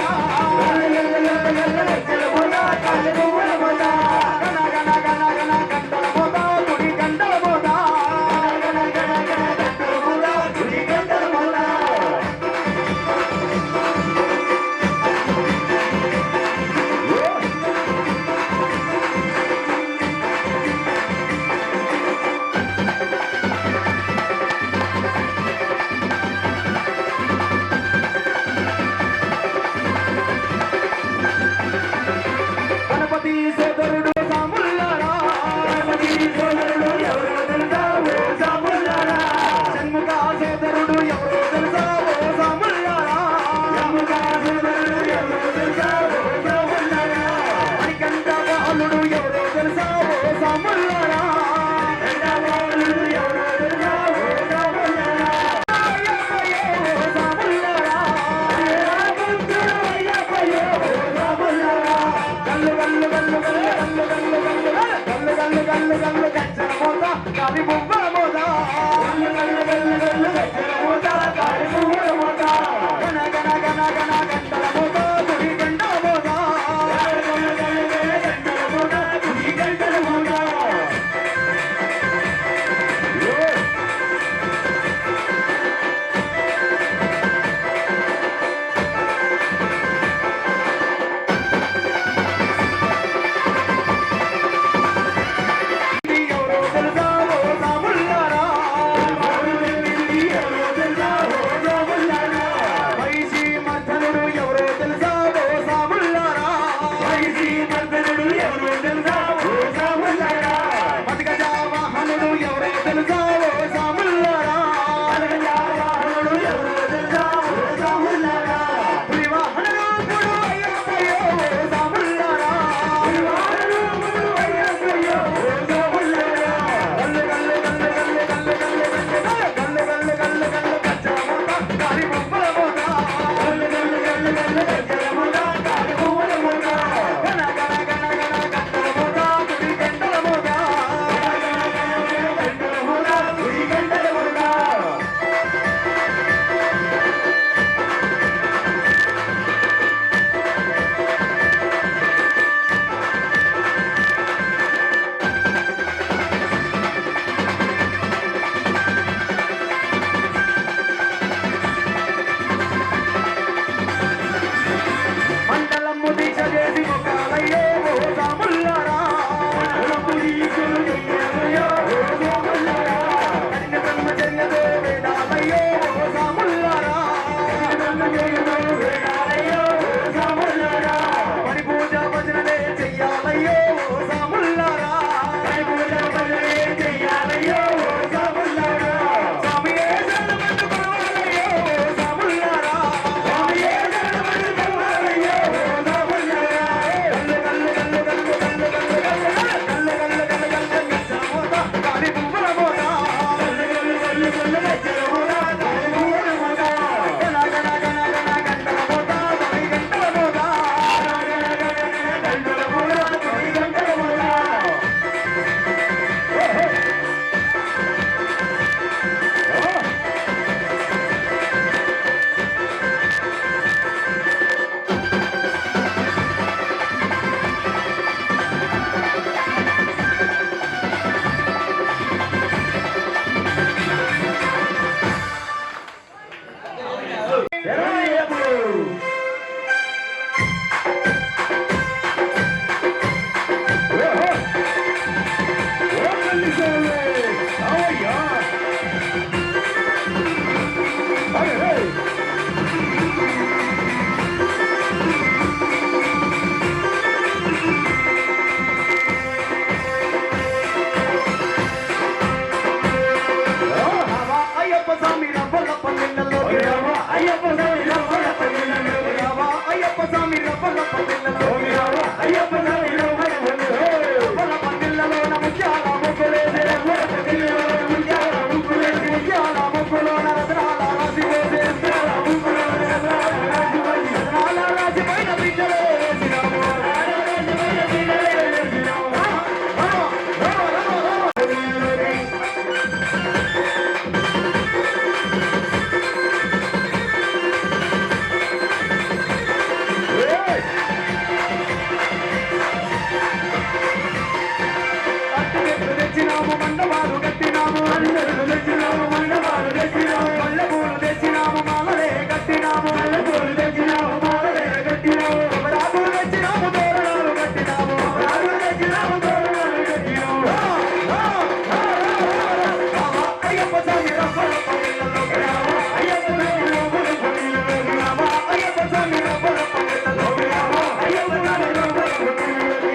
అయ్యప్ప స్వామి రవ్వల పల్లెల్లోకి రావా అయ్యప్ప స్వామి రవ్వల పల్లెల్లోకి రావా అయ్యప్ప స్వామి రవ్వల పల్లెల్లోకి రావా అయ్యప్ప స్వామి రవ్వల పల్లెల్లోన ముత్యాల ముగ్గులేసే రవ్వల పల్లెల్లోన ముత్యాల ముగ్గులేసే ముత్యాల ముగ్గులోన రత్నాల రాసి వేసే రత్నాల ముగ్గులోన రత్నాల రాసి వేసి రత్నాల రాసి పైన బిడ్డలే వేసినాము రాసి పైన బిడ్డలే వేసినాము అట్టుగెట్లు తెచ్చినాము మండపాలు కట్టినాము అల్లెలు తెచ్చినాము మండపాలు కట్టినాము మల్లెపూలు తెచ్చినాము మాలలే కట్టినాము మల్లెపూలు తెచ్చినాము మాలలే కట్టినాము కొబ్బరాకులు తెచ్చినాము తోరణాలు కట్టినాము కొబ్బరాకులు తెచ్చినాము తోరణాలు కట్టినాము అయ్యప్ప స్వామి రవ్వల పల్లెల్లోకి రావా అయ్యప్ప స్వామి రవ్వల పల్లెల్లోకి రావా అయ్యప్ప స్వామి రవ్వల పల్లెల్లోకి రావా అయ్యప్ప స్వామి రవ్వల పల్లెల్లోకి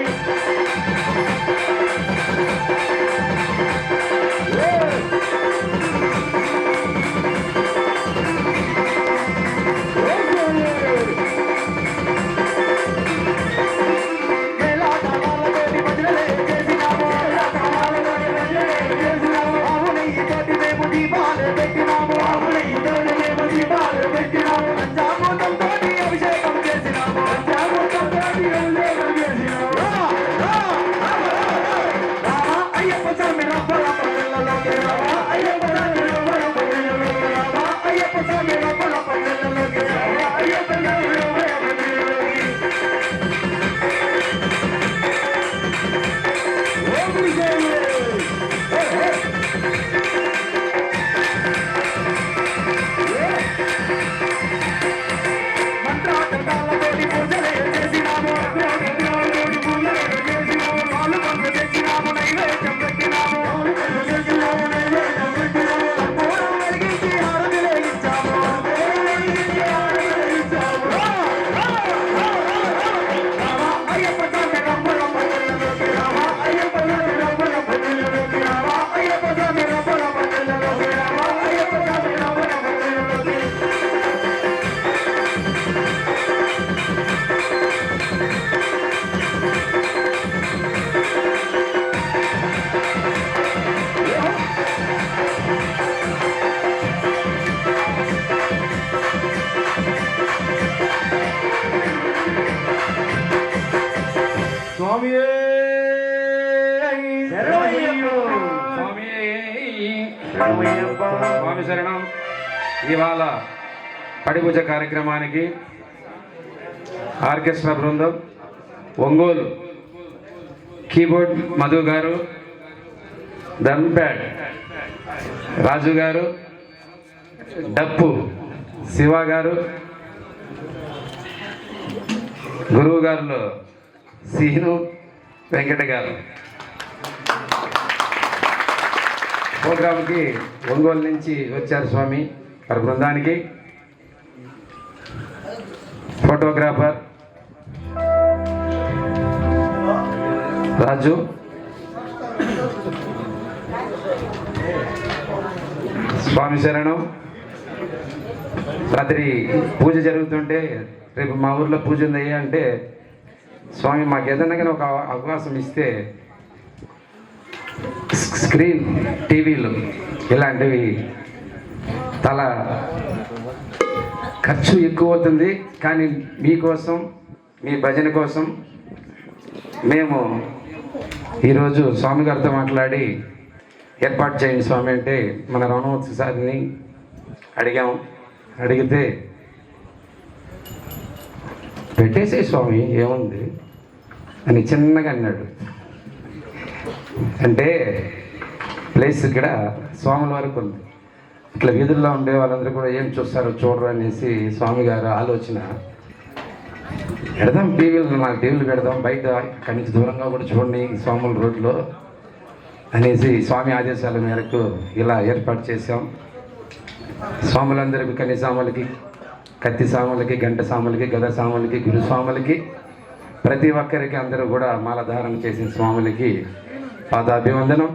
అభిషేకం చేసినాము అయ్యప్ప స్వామి రవ్వల పల్లెల్లోకి రావా అయ్యప్ప స్వామి రవ్వల పల్లెల్లోకి రావా అయ్యప్ప స్వామి రవ్వల పల్లెల్లోకి రావా అయ్యప్ప స్వామి రవ్వల పల్లెల్లోకి మంత్రార్థాలతోటి పూజలే చేసినాము మంత్రార్థాలతోటి పూజలే చేసినాము పాలు పండ్లు తెచ్చినాము నైవేద్యం పెట్టినాము పాలు పండ్లు తెచ్చినాము నైవేద్యం పెట్టినాము కర్పూరం వెలిగించి హారతులే ఇచ్చాము కర్పూరం వెలిగించి హారతులే ఇచ్చాము రావా అయ్యప్ప స్వామి రవ్వల పల్లెల్లోకి రావా అయ్యప్ప స్వామి రవ్వల పల్లెల్లోకి రావా అయ్యప్ప స్వామి రవ్వల పల్లెల్లోకి రావా అయ్యప్ప స్వామి రవ్వల పల్లెల్లోకి స్వామి స్వామి శరణం. ఇవాళ పడిపూజ కార్యక్రమానికి ఆర్కెస్ట్రా బృందం, ఒంగోలు కీబోర్డ్ మధు గారు, డ్రమ్ ప్యాడ్ రాజు గారు, డప్పు శివ గారు, గురువు గారులో సీను వెంకట గారు. ప్రోగ్రాంకి ఒంగోలు నుంచి వచ్చారు స్వామి వారి బృందానికి. ఫోటోగ్రాఫర్ రాజు, స్వామి శరణం. రాత్రి పూజ జరుగుతుంటే రేపు మా ఊర్లో పూజ ఉంది అంటే స్వామి మాకు ఏదైనా కానీ ఒక అవకాశం ఇస్తే స్క్రీన్ టీవీలు ఇలాంటివి చాలా ఖర్చు ఎక్కువ అవుతుంది, కానీ మీకోసం మీ భజన కోసం మేము ఈరోజు స్వామి గారితో మాట్లాడి ఏర్పాటు చేయండి స్వామి అంటే మన రణోత్సవ సారిని అడిగాము. అడిగితే పెట్టేసే స్వామి ఏముంది అని చిన్నగా అన్నాడు. అంటే ప్లేస్ ఇక్కడ స్వాముల వరకు ఉంది, ఇట్లా వీధుల్లో ఉండే వాళ్ళందరూ కూడా ఏం చూస్తారో చూడరు అనేసి స్వామి గారు ఆలోచన. పెడదాం టీవీలు, నాకు టీవీలు పెడదాం, బయట అక్కడి నుంచి దూరంగా కూడా చూడండి స్వాముల రోడ్లో అనేసి స్వామి ఆదేశాల మేరకు ఇలా ఏర్పాటు చేశాం. స్వాములందరికీ కని సాములకి, కత్తి సాములకి, గంట సాములకి, గద సాములకి, గురుస్వాములకి, ప్రతి ఒక్కరికి అందరూ కూడా మాలధారణ చేసిన స్వాములకి పాదాభివందనం.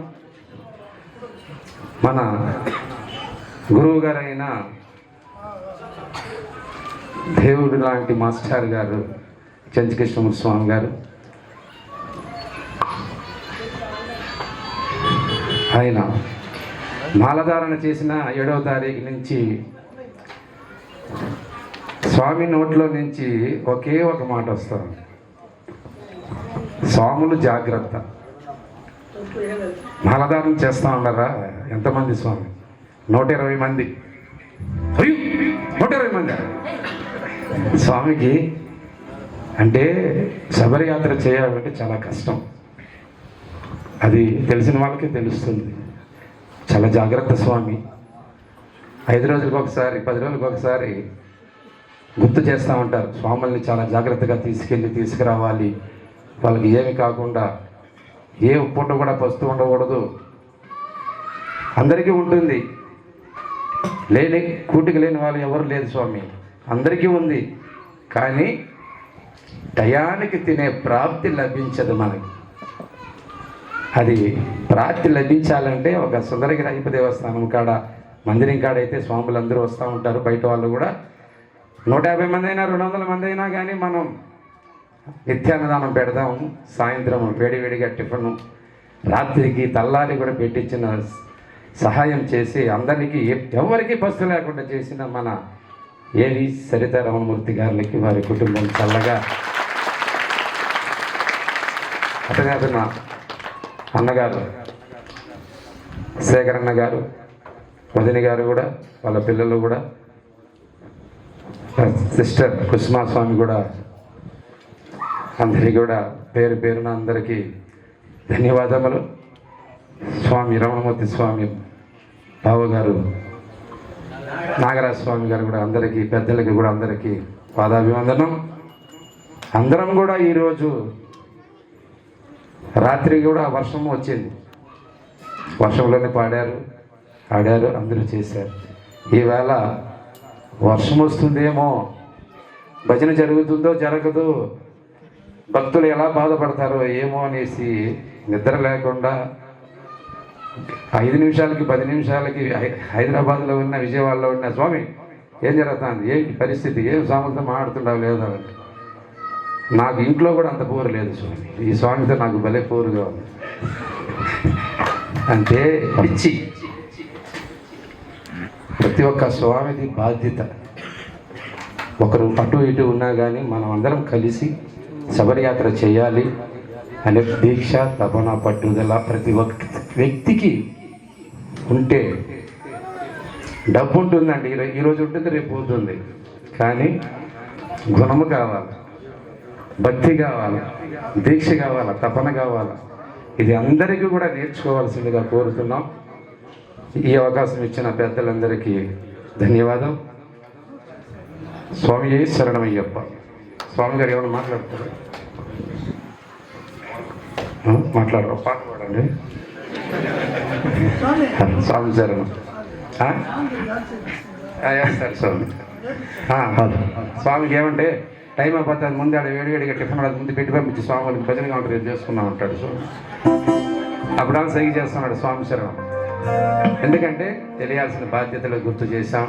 మన గురువు గారైన దేవుడు లాంటి మాస్టర్ గారు చెంచుకృష్ణమూర్తి స్వామి గారు, ఆయన మాలధారణ చేసిన 7వ తారీఖు నుంచి స్వామి నోట్లో నుంచి ఒకే ఒక మాట వస్తుంది, స్వాములు జాగ్రత్త. మాలధారణ చేస్తా ఉన్నారా ఎంతమంది స్వామి? 120 మంది. 120 మంది స్వామికి. అంటే శబరియాత్ర చేయాలంటే చాలా కష్టం, అది తెలిసిన వాళ్ళకి తెలుస్తుంది. చాలా జాగ్రత్త స్వామి. 5 రోజులకు ఒకసారి, 10 రోజులకు ఒకసారి గుర్తు చేస్తూ ఉంటారు. స్వాముల్ని చాలా జాగ్రత్తగా తీసుకురావాలి, వాళ్ళకి ఏమి కాకుండా, ఏ పూట కూడా పస్తు ఉండకూడదు. అందరికీ ఉంటుంది, కూటికి లేని వాళ్ళు ఎవరు లేదు స్వామి, అందరికీ ఉంది. కానీ టయానికి తినే ప్రాప్తి లభించదు మనకి. అది ప్రాప్తి లభించాలంటే ఒక సుందరగిరి అయ్యప్ప దేవస్థానం కాడ, మందిరం కాడ అయితే స్వాములందరూ వస్తూ ఉంటారు, బయట వాళ్ళు కూడా. 150 మంది అయినా 200 మంది అయినా కానీ మనం నిత్యాన్నదానం పెడదాము. సాయంత్రం వేడివేడిగా టిఫను, రాత్రికి తల్లారి కూడా పెట్టించిన సహాయం చేసి అందరికీ ఎవరికి పస్తు లేకుండా చేసిన మన ఏవి సరిత రమణమూర్తి గారికి, వారి కుటుంబం చల్లగా, అతని నా అన్నగారు శేఖరన్న గారు, వదిన గారు కూడా, వాళ్ళ పిల్లలు కూడా, సిస్టర్ కుసుమాస్వామి కూడా, అందరికీ కూడా పేరు పేరున అందరికీ ధన్యవాదములు. స్వామి రమణమూర్తి స్వామి బావగారు, నాగరాజ స్వామి గారు కూడా అందరికీ, పెద్దలకి కూడా అందరికీ పాదాభివందనం. అందరం కూడా ఈరోజు రాత్రి కూడా వర్షం వచ్చింది, వర్షంలోనే ఆడారు, అందరూ చేశారు. ఈవేళ వర్షం వస్తుందేమో, భజన జరుగుతుందో జరగదు, భక్తులు ఎలా బాధపడతారో ఏమో అనేసి నిద్ర లేకుండా 5 నిమిషాలకి 10 నిమిషాలకి హైదరాబాద్లో ఉన్న, విజయవాడలో ఉన్న, స్వామి ఏం జరుగుతుంది, ఏంటి పరిస్థితి, ఏం స్వామితో మాట్లాడుతుండవు లేదా? నాకు ఇంట్లో కూడా అంత పోరు లేదు స్వామి, ఈ స్వామితో నాకు భలే పోరుగా ఉంది. అంటే పిచ్చి. ప్రతి ఒక్క స్వామిది బాధ్యత. ఒకరు అటు ఇటు ఉన్నా కానీ మనం అందరం కలిసి శబరియాత్ర చేయాలి అనే దీక్ష, తపన, పట్టుదల ప్రతి ఒక్క వ్యక్తికి ఉంటే, డబ్బు ఉంటుందండి, ఈరోజు ఉంటుంది రేపు పోతుంది, కానీ గుణము కావాలి, భక్తి కావాలి, దీక్ష కావాలి, తపన కావాలి. ఇది అందరికీ కూడా నేర్చుకోవాల్సిందిగా కోరుతున్నాం. ఈ అవకాశం ఇచ్చిన పెద్దలందరికీ ధన్యవాదం. స్వామి శరణమయ్యప్ప. స్వామి గారు ఏమైనా మాట్లాడతారు? మాట్లాడరు, పాట పాడండి. స్వామి శరణం. వేస్తారు స్వామి. స్వామికి ఏమంటే టైం అయిపోతుంది, ముందు ఆడ వేడివేడిగా టిఫిన్ ముందు పెట్టి పంపించి స్వామికి భజనగా ఉంటుంది చేసుకున్నాం అంటాడు స్వామి. అప్పుడు ఆయన సైగ చేస్తున్నాడు స్వామి శరణం. ఎందుకంటే తెలియాల్సిన బాధ్యతలు గుర్తు చేశాం.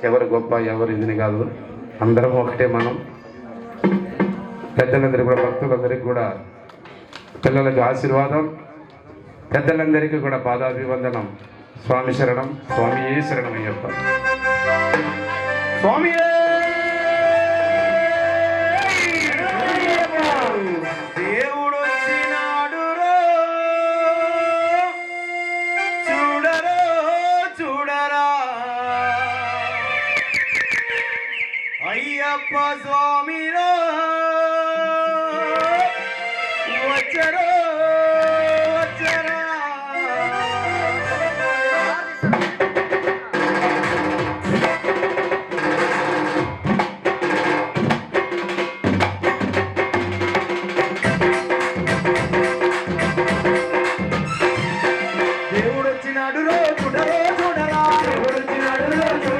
ఎవరు గొప్ప, ఎవరు ఇదిని కాదు, అందరం ఒకటే. మనం పెద్దలందరికీ కూడా, భక్తులందరికీ కూడా, పిల్లలకు ఆశీర్వాదం, పెద్దలందరికీ కూడా పాదాభివందనం. స్వామి శరణం. స్వామి శరణమయ్యప్ప. స్వామి దేవుడు వచ్చినాడు రో, చూడరో చూడరా, అయ్యప్ప స్వామిరో వచ్చరో వచ్చరా. దేవుడు వచ్చినాడు రో, చూడరో చూడరా, దేవుడు వచ్చినాడు రో,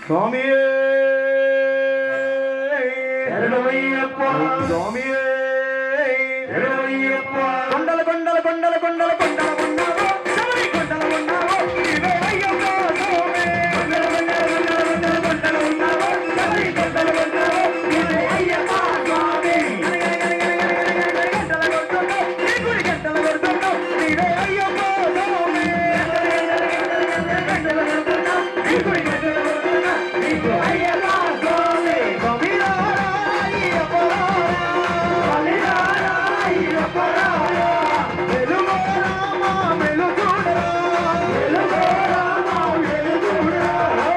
స్వామియే శరణమయ్యప్ప స్వామియే శరణమయ్యప్ప కొండల కొండల కొండల కొండల కొండల ఉన్నావో శబరి కొండల ఉన్నావో నీవే అయ్యప్ప స్వామి కొండల కొండల కొండల కొండల కొండల ఉన్నావో శబరి కొండల ఉన్నావో నీవే అయ్యప్ప స్వామి గంటల కొడుతున్నావు నీ గుడి గంటల కొడుతున్నావు నీవే అయ్యప్ప స్వామి గంటల కొడుతున్నావు నీ గుడి గంటల కొడుతున్నావు నీవే అయ్యప్ప స్వామి స్వామిరారా అయ్యప్ప స్వామిరారా అయ్యప్ప వెలుగో రామ వెలుగురా వెలుగో రామ వెలుగురా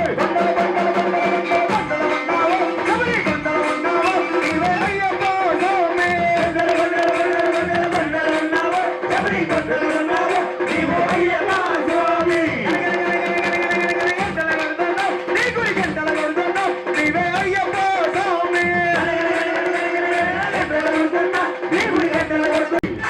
కొండల కొండల కొండల కొండల ఉన్నావో శబరి కొండల ఉన్నావో నీవే అయ్యప్ప స్వామి కొండల కొండల కొండల కొండల ఉన్నావో శబరి కొండల ఉన్నావో నీవే అయ్యప్ప స్వామి గంటల కొడుతున్నావు నీ గుడి గంటల కొడుతున్నావు నీవే అయ్యప్ప స్వామి గంటల కొడుతున్నావు నీ గుడి గంటల కొడుతున్నావు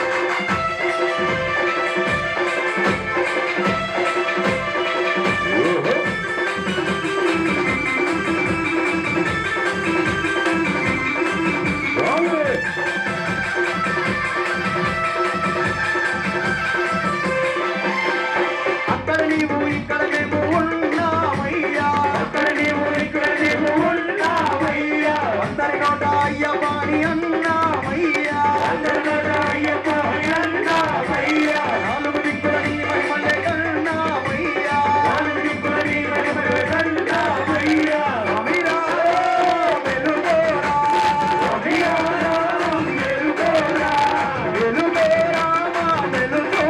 అక్కడ నీవు ఇక్కడ నీవు ఉన్నావయ్యా అక్కడ నీవు ఇక్కడ నీవు ఉన్నావయ్యా అందరి నోట అయ్యప్పని అన్నావయ్యా అందరి నోట అయ్యప్పని అన్నావయ్యా నాలుగు దిక్కుల నీ మహిమలే కన్నావయ్యా నాలుగు దిక్కుల నీ మహిమలే కన్నావయ్యా స్వామిరారా వెలుగోరా స్వామిరారా వెలుగోరా వెలుగోరా వెలుగోరా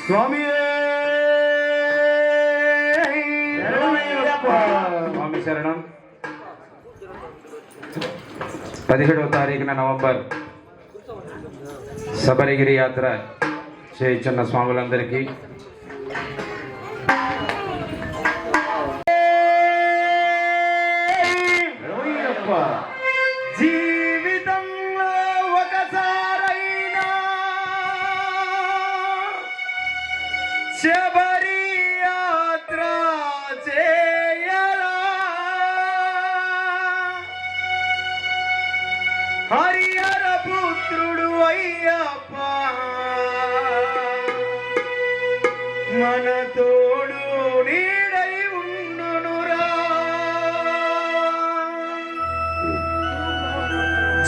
స్వామి స్వామి శరణం. 17వ తారీఖున నవంబర్ శబరిగిరి యాత్ర చేయించున్న స్వాములందరికీ అయ్యప్ప జీవితంలో ఒకసారైనా శబరి యాత్ర చేయరా హరిహర పుత్రుడు అయ్యప్ప మన తోడు నీడై ఉండునురా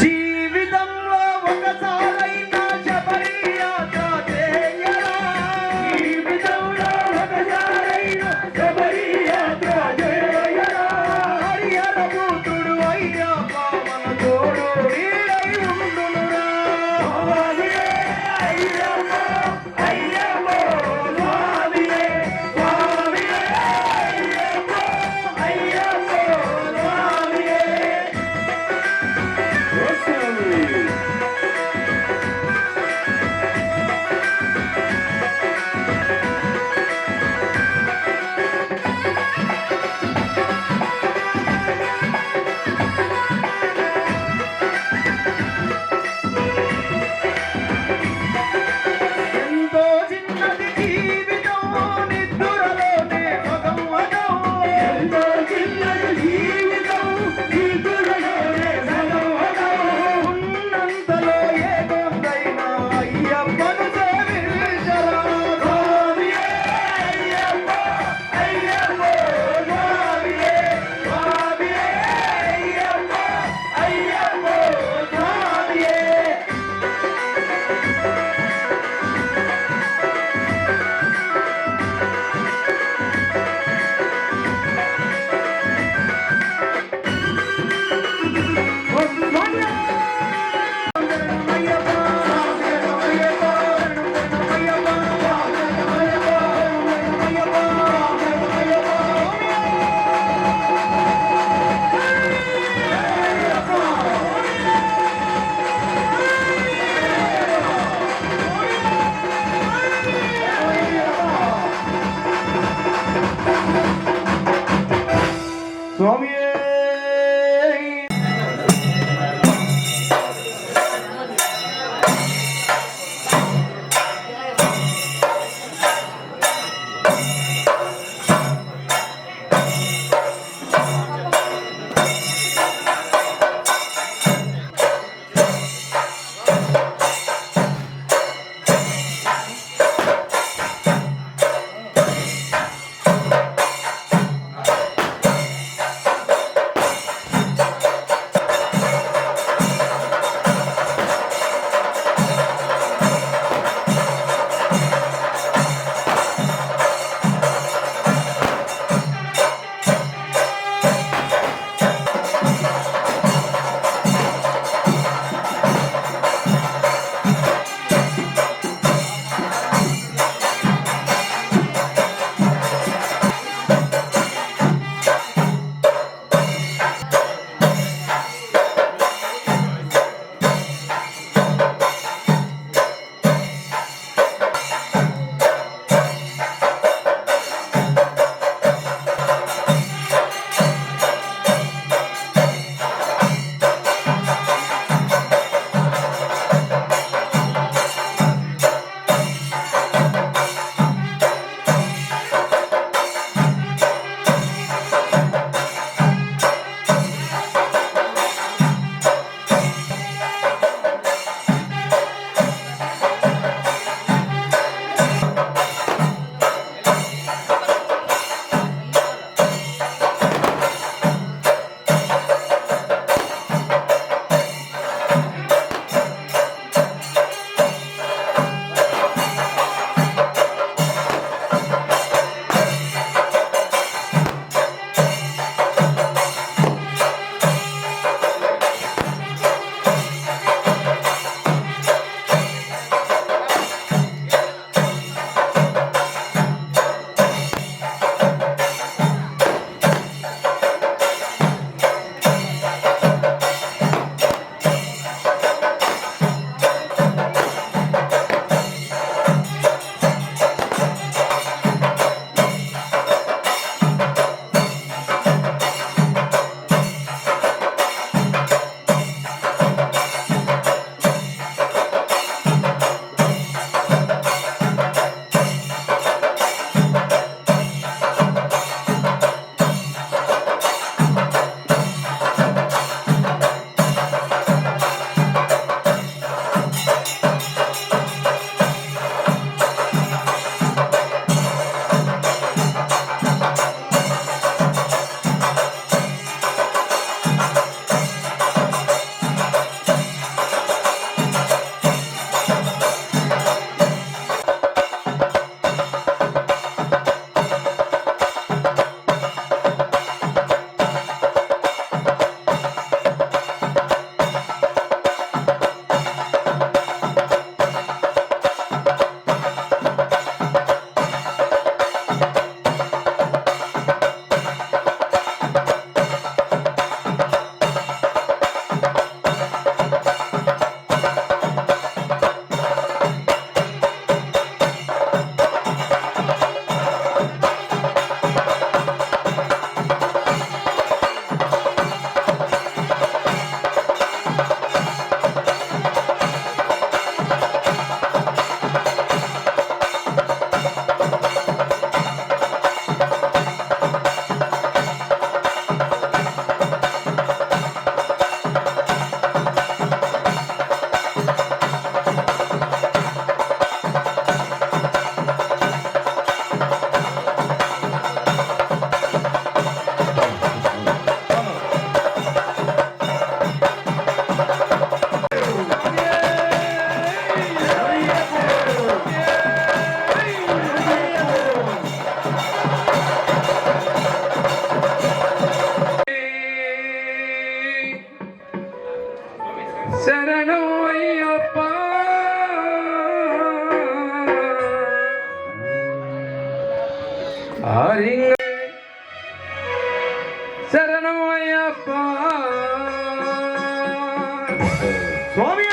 జీవితంలో ఒకసారైనా శబరి యాత్ర చేయరా జీవితంలో ఒకసారైనా శబరి యాత్ర చేయరా. హరిహర పుత్రుడు అయ్యప్ప మన తోడు నీడై ఉండునురా స్వామియే అయ్యప్ప, అయ్యప్ప స్వామియే. శరణం అయ్యప్ప హరింగ శరణం అయ్యప్ప స్వామి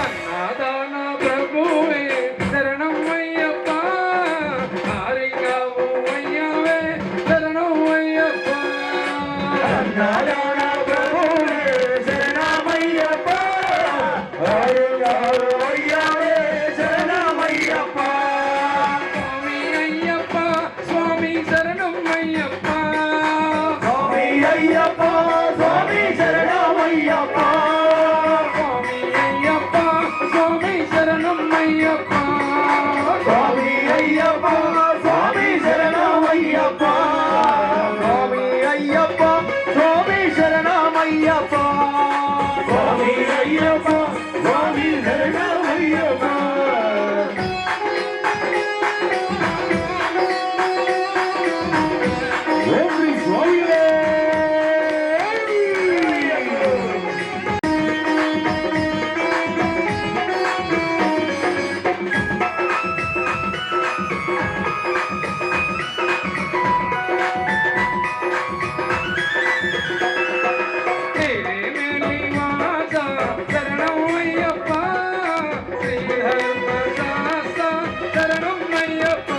అన్నదాన ప్రభువే శరణం అయ్యప్ప హరింగము అయ్యవే శరణం అయ్యప్ప నారాయణ ప్రభువే శరణమయ్యప్ప హరిహరయ్యవే శరణమయ్యప్ప స్వామి అయ్యప్ప స్వామి శరణం అయ్యప్ప స్వామి అయ్యప్ప స్వామి శరణమయ్యప్ప స్వామి అయ్యప్ప స్వామి శరణం అయ్యప్ప స్వామి అయ్యప్ప స్వామి శరణమయ్యప్ప స్వామి అయ్యప్ప స్వామి శరణమయ్యప్ప స్వామి అయ్యప్ప స్వామి శరణమయ్యప్ప ఓం శ్రీ స్వామియే तेरे मेली माता शरणं अय्यप्प श्रीधर्मशास्त्र शरणं अय्यप्प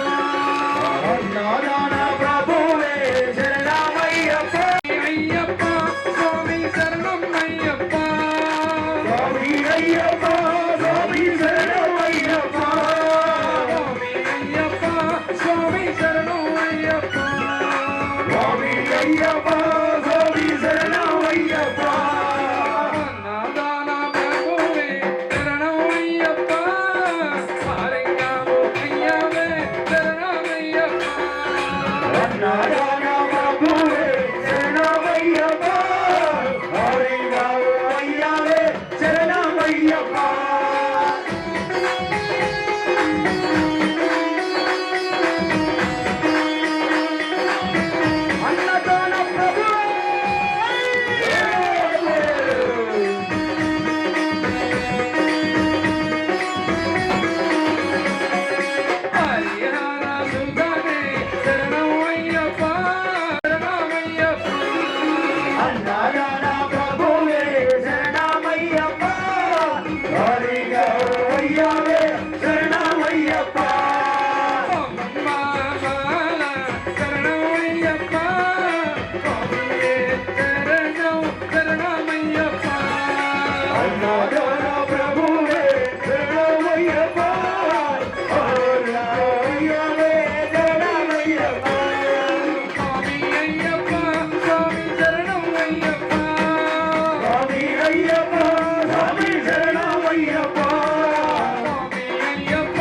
నారాయణ ప్రభువే శరణమయ్యప్ప अय्यप्प स्वामी शरणं अय्यप्प స్వామి అయ్యప్ప స్వామి శరణమయ్యప్ప स्वामी अय्यप्प स्वामी शरणं अय्यप्प స్వామి అయ్యప్ప స్వామి శరణమయ్యప్ప అన్నదాన ప్రభువే శరణం అయ్యప్ప హరింగము అయ్యవే శరణం అయ్యప్ప నారాయణ ప్రభువే శరణమయ్యప్ప హరిహరయ్యవే శరణమయ్యప్ప అన్నదాన ప్రభువే హరిహర సుధనే శరణం అయ్యప్ప శరణం అయ్యప్ప అన్నదాన ప్రభువే శరణమయ్యప్ప హరిహరయ్యవే శరణమయ్యప్ప అమ్మమాల శరణం అయ్యప్ప స్వామియే శరణం శరణమయ్యప్ప అన్నదాన ప్రభువే శరణమయ్యప్ప హరిహరయ్యవే శరణమయ్యప్ప స్వామి అయ్యప్ప స్వామి శరణం అయ్యప్ప స్వామి అయ్యప్ప స్వామి శరణమయ్యప్ప స్వామి అయ్యప్ప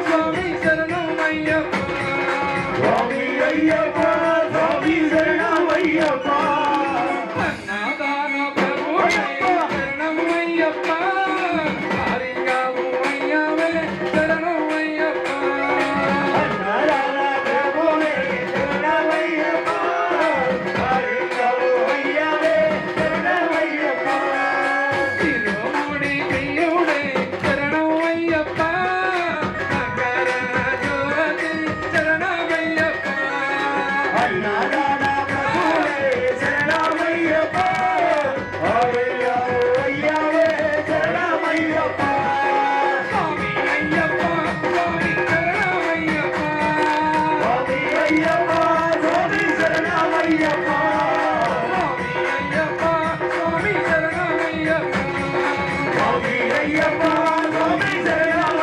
స్వామి శరణం అయ్యప్ప స్వామి అయ్యప్ప స్వామి శరణమయ్యప్ప అన్నదాన ప్రభువే శరణం అయ్యప్ప హరింగము అయ్యవే శరణం అయ్యప్ప నారాయణ ప్రభువే శరణమయ్యప్ప హరిహరయ్యవే శరణమయ్యప్ప తిరుముడి ప్రియుడే శరణం అయ్యప్ప మకర జ్యోతి శరణమయ్యప్ప అన్నదాన ప్రభువే శరణమయ్యప్ప హరిహరయ్యవే శరణమయ్యప్ప స్వామి అయ్యప్ప స్వామి శరణమయ్యప్ప స్వామి అయ్యప్ప స్వామి శరణమయ్యప్ప స్వామి అయ్యప్ప స్వామి శరణమయ్యప్ప స్వామి అయ్యప్ప స్వామి శరణమయ్యప్ప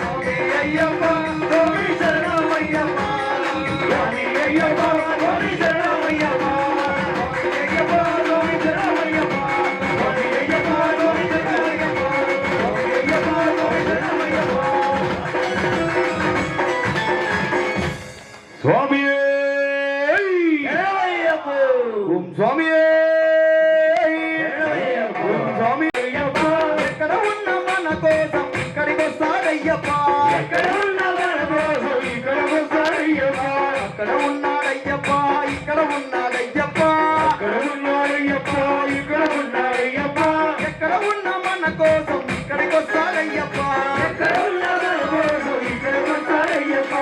స్వామి అయ్యప్ప స్వామి శరణమయ్యప్ప స్వామి అయ్యప్ప స్వామి శరణమయ్యప్ప స్వామి అయ్యప్ప స్వామి శరణమయ్యప్ప స్వామి అయ్యప్ప స్వామి శరణమయ్యప్ప స్వామి అయ్యప్ప స్వామి శరణమయ్యప్ప స్వామి శరణమయ్యప్పో. ఓం స్వామి ఓం స్వామి అయ్యప్ప. ఎక్కడ ఉన్న మన కోసం ఇక్కడికి వస్తాడయ్యప్ప. ఎక్కడ ఉన్న మన కోసం ఇక్కడికి వస్తాడయ్యప్ప. అక్కడ ఉన్నాడయ్యప్ప, ఇక్కడ ఉన్నాడయ్యప్ప. ఇక్కడ ఉన్నాడయ్యప్ప, ఇక్కడ ఉన్నాడయ్యప్ప. ఎక్కడ ఉన్న మన కోసం ఇక్కడికి వస్తాడయ్యప్ప. ఎక్కడ ఉన్న మన కోసం ఇక్కడికి వస్తాడయ్యప్ప.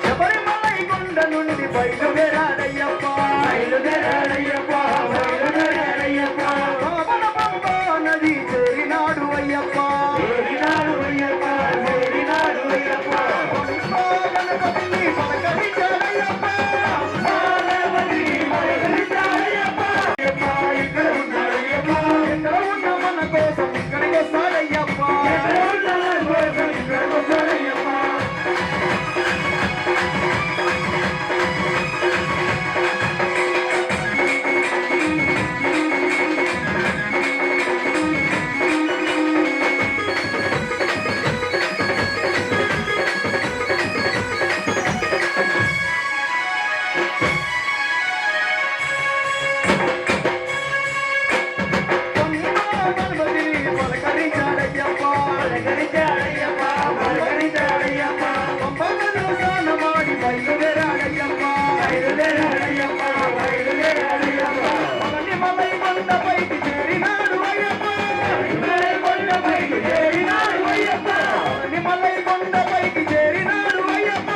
శబరిమలై కొండ నుండి బయలుదేరాడయ్యప్ప. బయలుదేరాడయ్యప్ప, బయలుదేరాడయ్యప్ప. పావన పంపా నది చేరినాడు అయ్యప్ప. చేరినాడు అయ్యప్ప, చేరినాడు అయ్యప్ప. పంపా గణపతిని పలకరించాడయ్యప్ప. పార్వతిని పలకరించాడయ్యప్ప. అయ్యప్ప, ఇక్కడ ఉన్నాడయ్యప్ప. ఎక్కడ ఉన్న మన కోసం ఇక్కడికి వస్తాడయ్యప్ప. ఎక్కడ ఉన్న మన కోసం ఇక్కడికి వస్తాడయ్యప్ప. గణపతిని పలకరించాడయ్యప్ప. పలకరించాడయ్యప్ప, పలకరించాడయ్యప్ప. పంపగలు స్నానమాడి బయలుదేరాడయ్యప్ప. బయలుదేరాడయ్యప్ప, బయలుదేరాడయ్యప్ప. మలై కొండపైకి చేరినాడు అయ్యప్ప. మలై కొండపైకి చేరినాడు అయ్యప్ప. మలై కొండపైకి చేరినాడు అయ్యప్ప.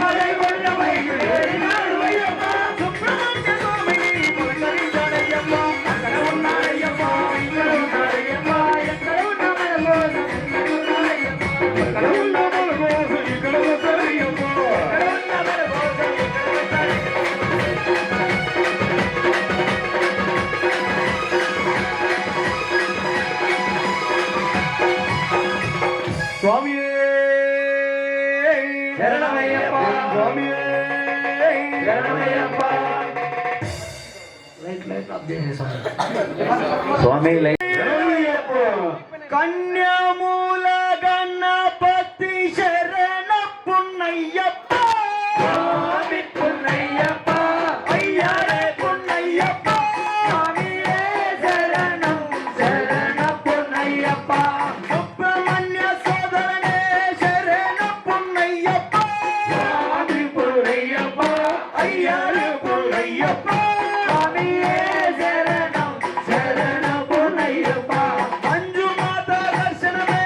మలై కొండపైకి చేరినాడు అయ్యప్ప. సుబ్రహ్మణ్య స్వామిని పలకరించాడయ్యప్ప. అక్కడ ఉన్నాడయ్యప్ప, ఇక్కడ ఉన్నాడయ్యప్ప. ఎక్కడ ఉన్న మన కోసం ఇక్కడ ఉన్నాడయ్యప్ప. ఎక్కడ ఉన్న మన కోసం ఇక్కడికి వస్తాడయ్యప్ప. ఎక్కడ ఉన్న మన కోసం ఇక్కడికి వస్తాడయ్యప్ప. స్వామి శరణమయ్యప్ప. స్వామి శరణమయ్యప్ప. స్వామి శరణమయ్యప్ప. కన్యామూల గణపతి శరణ పున్నయ్యప్ప. స్వామి పున్నయ్యప్ప. అయ్యారే పున్నయ్యప్ప. స్వామియే శరణం, శరణ పున్నయ్యప్ప. సుబ్రహ్మణ్య సోదరనే శరణ పున్నయ్యప్ప. స్వామి పున్నయ్యప్ప. అయ్యారే పున్నయ్యప్ప. స్వామియే శరణం, శరణ పున్నయ్యప్ప. మంజుమాత దర్శనమే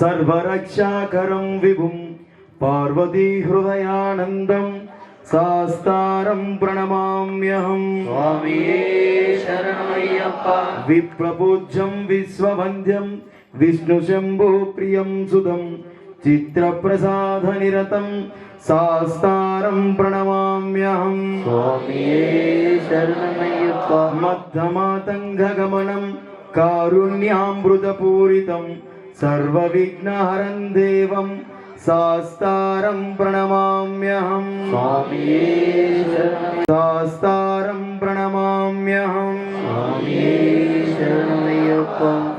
సర్వరక్షాకరం విభుం పార్వతీ హృదయానందం శాస్తారం ప్రణమామ్యహం. విప్రపూజ్యం విశ్వవంద్యం విష్ణు శంభో ప్రియం సుతం చిత్రప్రసాద నిరతం శాస్తారం ప్రణమామ్యహం. మద్దమాతంగగమనం కారుణ్యామృతపూరితం సర్వవిఘ్నహరం దేవం శాస్తారం ప్రణమామ్యహం. శాస్తారం ప్రణమామ్యహం.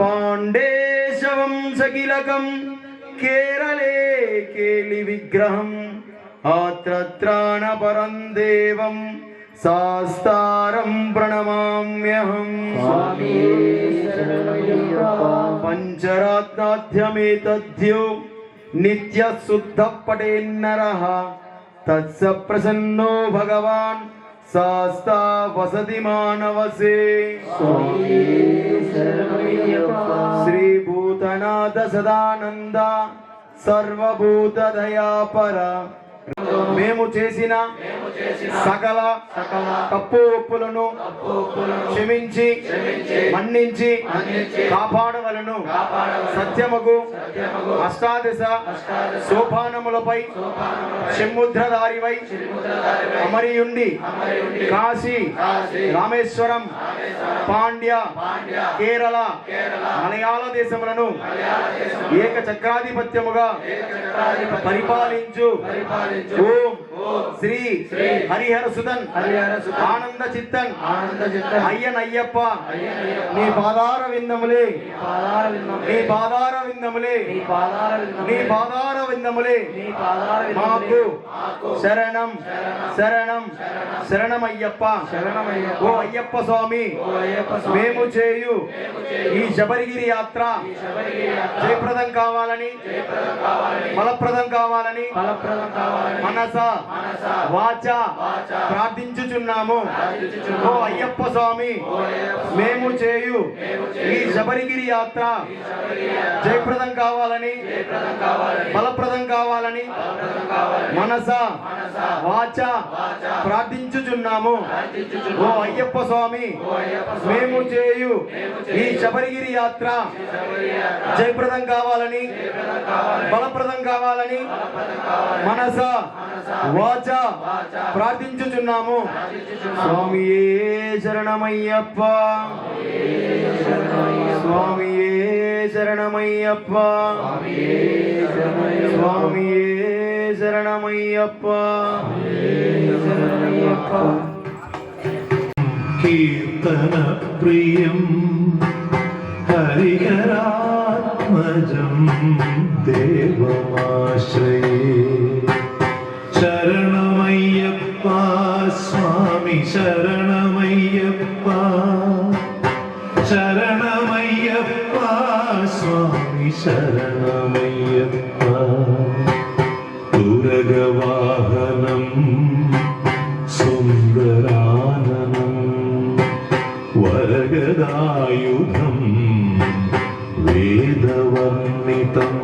పాండేశవం సకిలకం కేరళే కేలి విగ్రహం ఆత్రత్రాణపరం దేవం శాస్తారం ప్రణమామ్యహం. పంచరత్నాధ్యమేతద్యో నిత్య శుద్ధ పటేన్నరః తత్స ప్రసన్నో భగవాన్ శాస్తా వసతి మానవసే. శ్రీ భూతనాథ సదానంద సర్వభూత దయాపర మేము చేసిన సకల తప్పు ఒప్పులను క్షమించి మన్నించి కాపాడవలను. సత్యముకు అష్టాదశ సోపానములపై షణ్ముద్రధారివై అమరియుండి కాశీ రామేశ్వరం పాండ్య కేరళ మలయాళ దేశములను ఏక చక్రాధిపత్యముగా పరిపాలించు ఓం శ్రీ హరిహర సుతన్ ఆనంద చిత్తన్ అయ్యన్ అయ్యప్ప నీ పాదార విందములే నీ పాదార విందములే నీ పాదార విందములే మాకు శరణం శరణం శరణమయ్యప్ప. ఓ అయ్యప్ప స్వామి మేము చేయు ఈ శబరిగిరి యాత్ర జయప్రదం కావాలని ఫలప్రదం కావాలని మనస వాచ ప్రార్థించుచున్నాము. ఓ అయ్యప్ప స్వామి మేము చేయు ఈ శబరిగిరి యాత్ర జయప్రదం కావాలని ఫలప్రదం కావాలని మనస వాచ ప్రార్థించుచున్నాము. ఓ అయ్యప్ప స్వామి మేము చేయు ఈ శబరిగిరి యాత్ర జయప్రదం కావాలని ఫలప్రదం కావాలని మనస వాచ ప్రార్థించుచున్నాము. స్వామియే శరణమయ్యప్ప స్వామియే శరణమయ్యప్ప స్వామియే శరణమయ్యప్ప. కీర్తన ప్రియం హరిహరాత్మజం దేవమాశ్రయే. శరణమయ్యప్ప స్వామి శరణమయ్యప్ప శరణమయ్యప్ప స్వామి శరణమయ్యప్ప. తురగవాహనం సుందరాననం వరగదాయుధం వేదవర్ణితం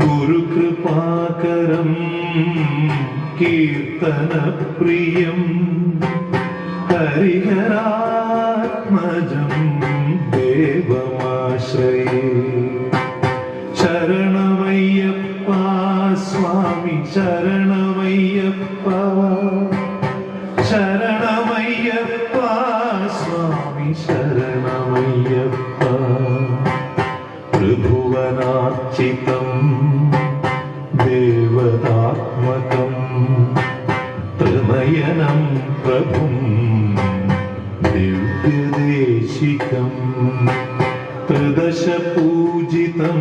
గురుకృపాకరం కీర్తన ప్రియం హరిహరాత్మజం దేవమాశ్రయే. శరణమయ్యప్ప స్వామి శరణమయ్యప్ప శరణమయ్యప్ప స్వామి శరణమయ్యప్ప. త్రిభువనార్చితం దేవతాత్మకం త్రినయనం ప్రభుం దివ్యదేశికం. త్రిదశ పూజితం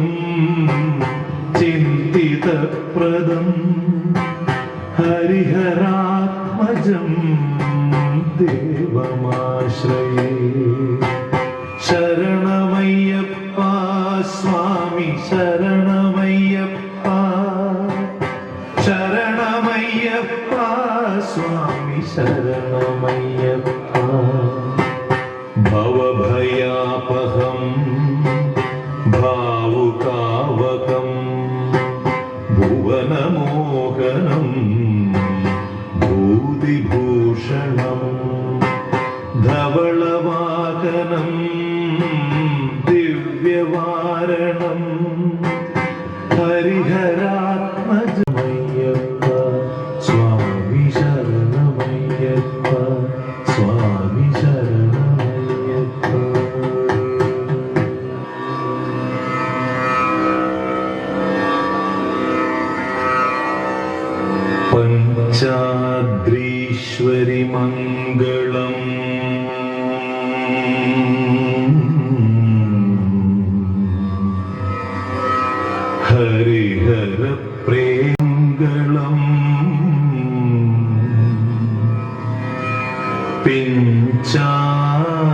చింతితప్రదం హరిహరాత్మజం దేవమాశ్రయే. శరణమయ్యప్ప స్వామి శరణమయ్యప్ప శరణమయ్యప్ప స్వామి శరణమయ్యప్ప. భవభయాపహం భావుకావహం ఈశ్వరి మంగళం హరిహర ప్రేమంగళం పించారి